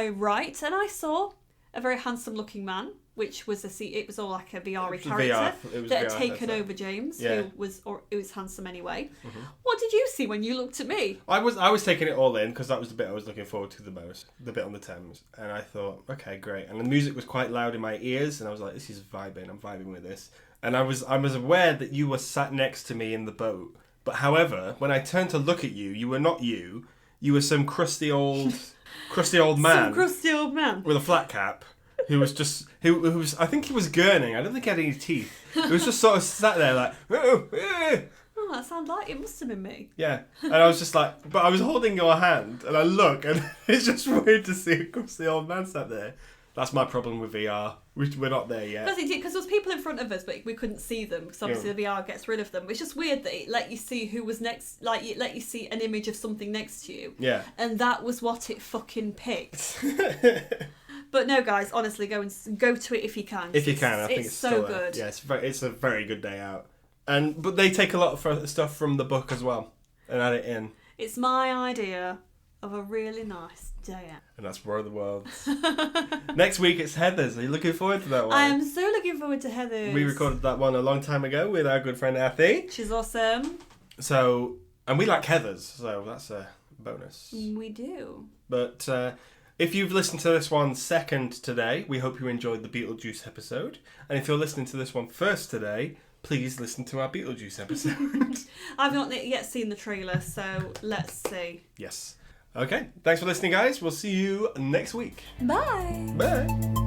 B: right and I saw a very handsome looking man, which was it was all like a VR character that had taken over James, who was handsome anyway. Mm-hmm. What did you see when you looked at me?
A: I was taking it all in because that was the bit I was looking forward to the most, the bit on the Thames, and I thought, okay, great. And the music was quite loud in my ears, and I was like, this is vibing. I'm vibing with this. And I was aware that you were sat next to me in the boat, but however, when I turned to look at you, you were not you. You were some crusty old man.
B: Some crusty old man
A: with a flat cap. Who was I think he was gurning. I don't think he had any teeth. He was just sort of sat there like,
B: Oh, that sounds like it must have been me.
A: Yeah. And I was just like, but I was holding your hand, and I look, and it's just weird to see, of course, the old man sat there. That's my problem with VR. We're not there yet.
B: Because there was people in front of us, but we couldn't see them because obviously the VR gets rid of them. It's just weird that it let you see who was next, like it let you see an image of something next to you.
A: Yeah.
B: And that was what it fucking picked. But no, guys, honestly, go to it if you can.
A: If you can, I think it's
B: so good.
A: Yeah, it's a very good day out. But they take a lot of stuff from the book as well and add it in.
B: It's my idea of a really nice day out.
A: And that's War of the Worlds. Next week it's Heather's. Are you looking forward to that one?
B: I am so looking forward to Heather's.
A: We recorded that one a long time ago with our good friend Athy.
B: She's awesome.
A: So, and we like Heather's, so that's a bonus.
B: We do.
A: But if you've listened to this one second today, we hope you enjoyed the Beetlejuice episode. And if you're listening to this one first today, please listen to our Beetlejuice episode.
B: I've not yet seen the trailer, so let's see.
A: Yes. Okay, thanks for listening, guys. We'll see you next week.
B: Bye.
A: Bye.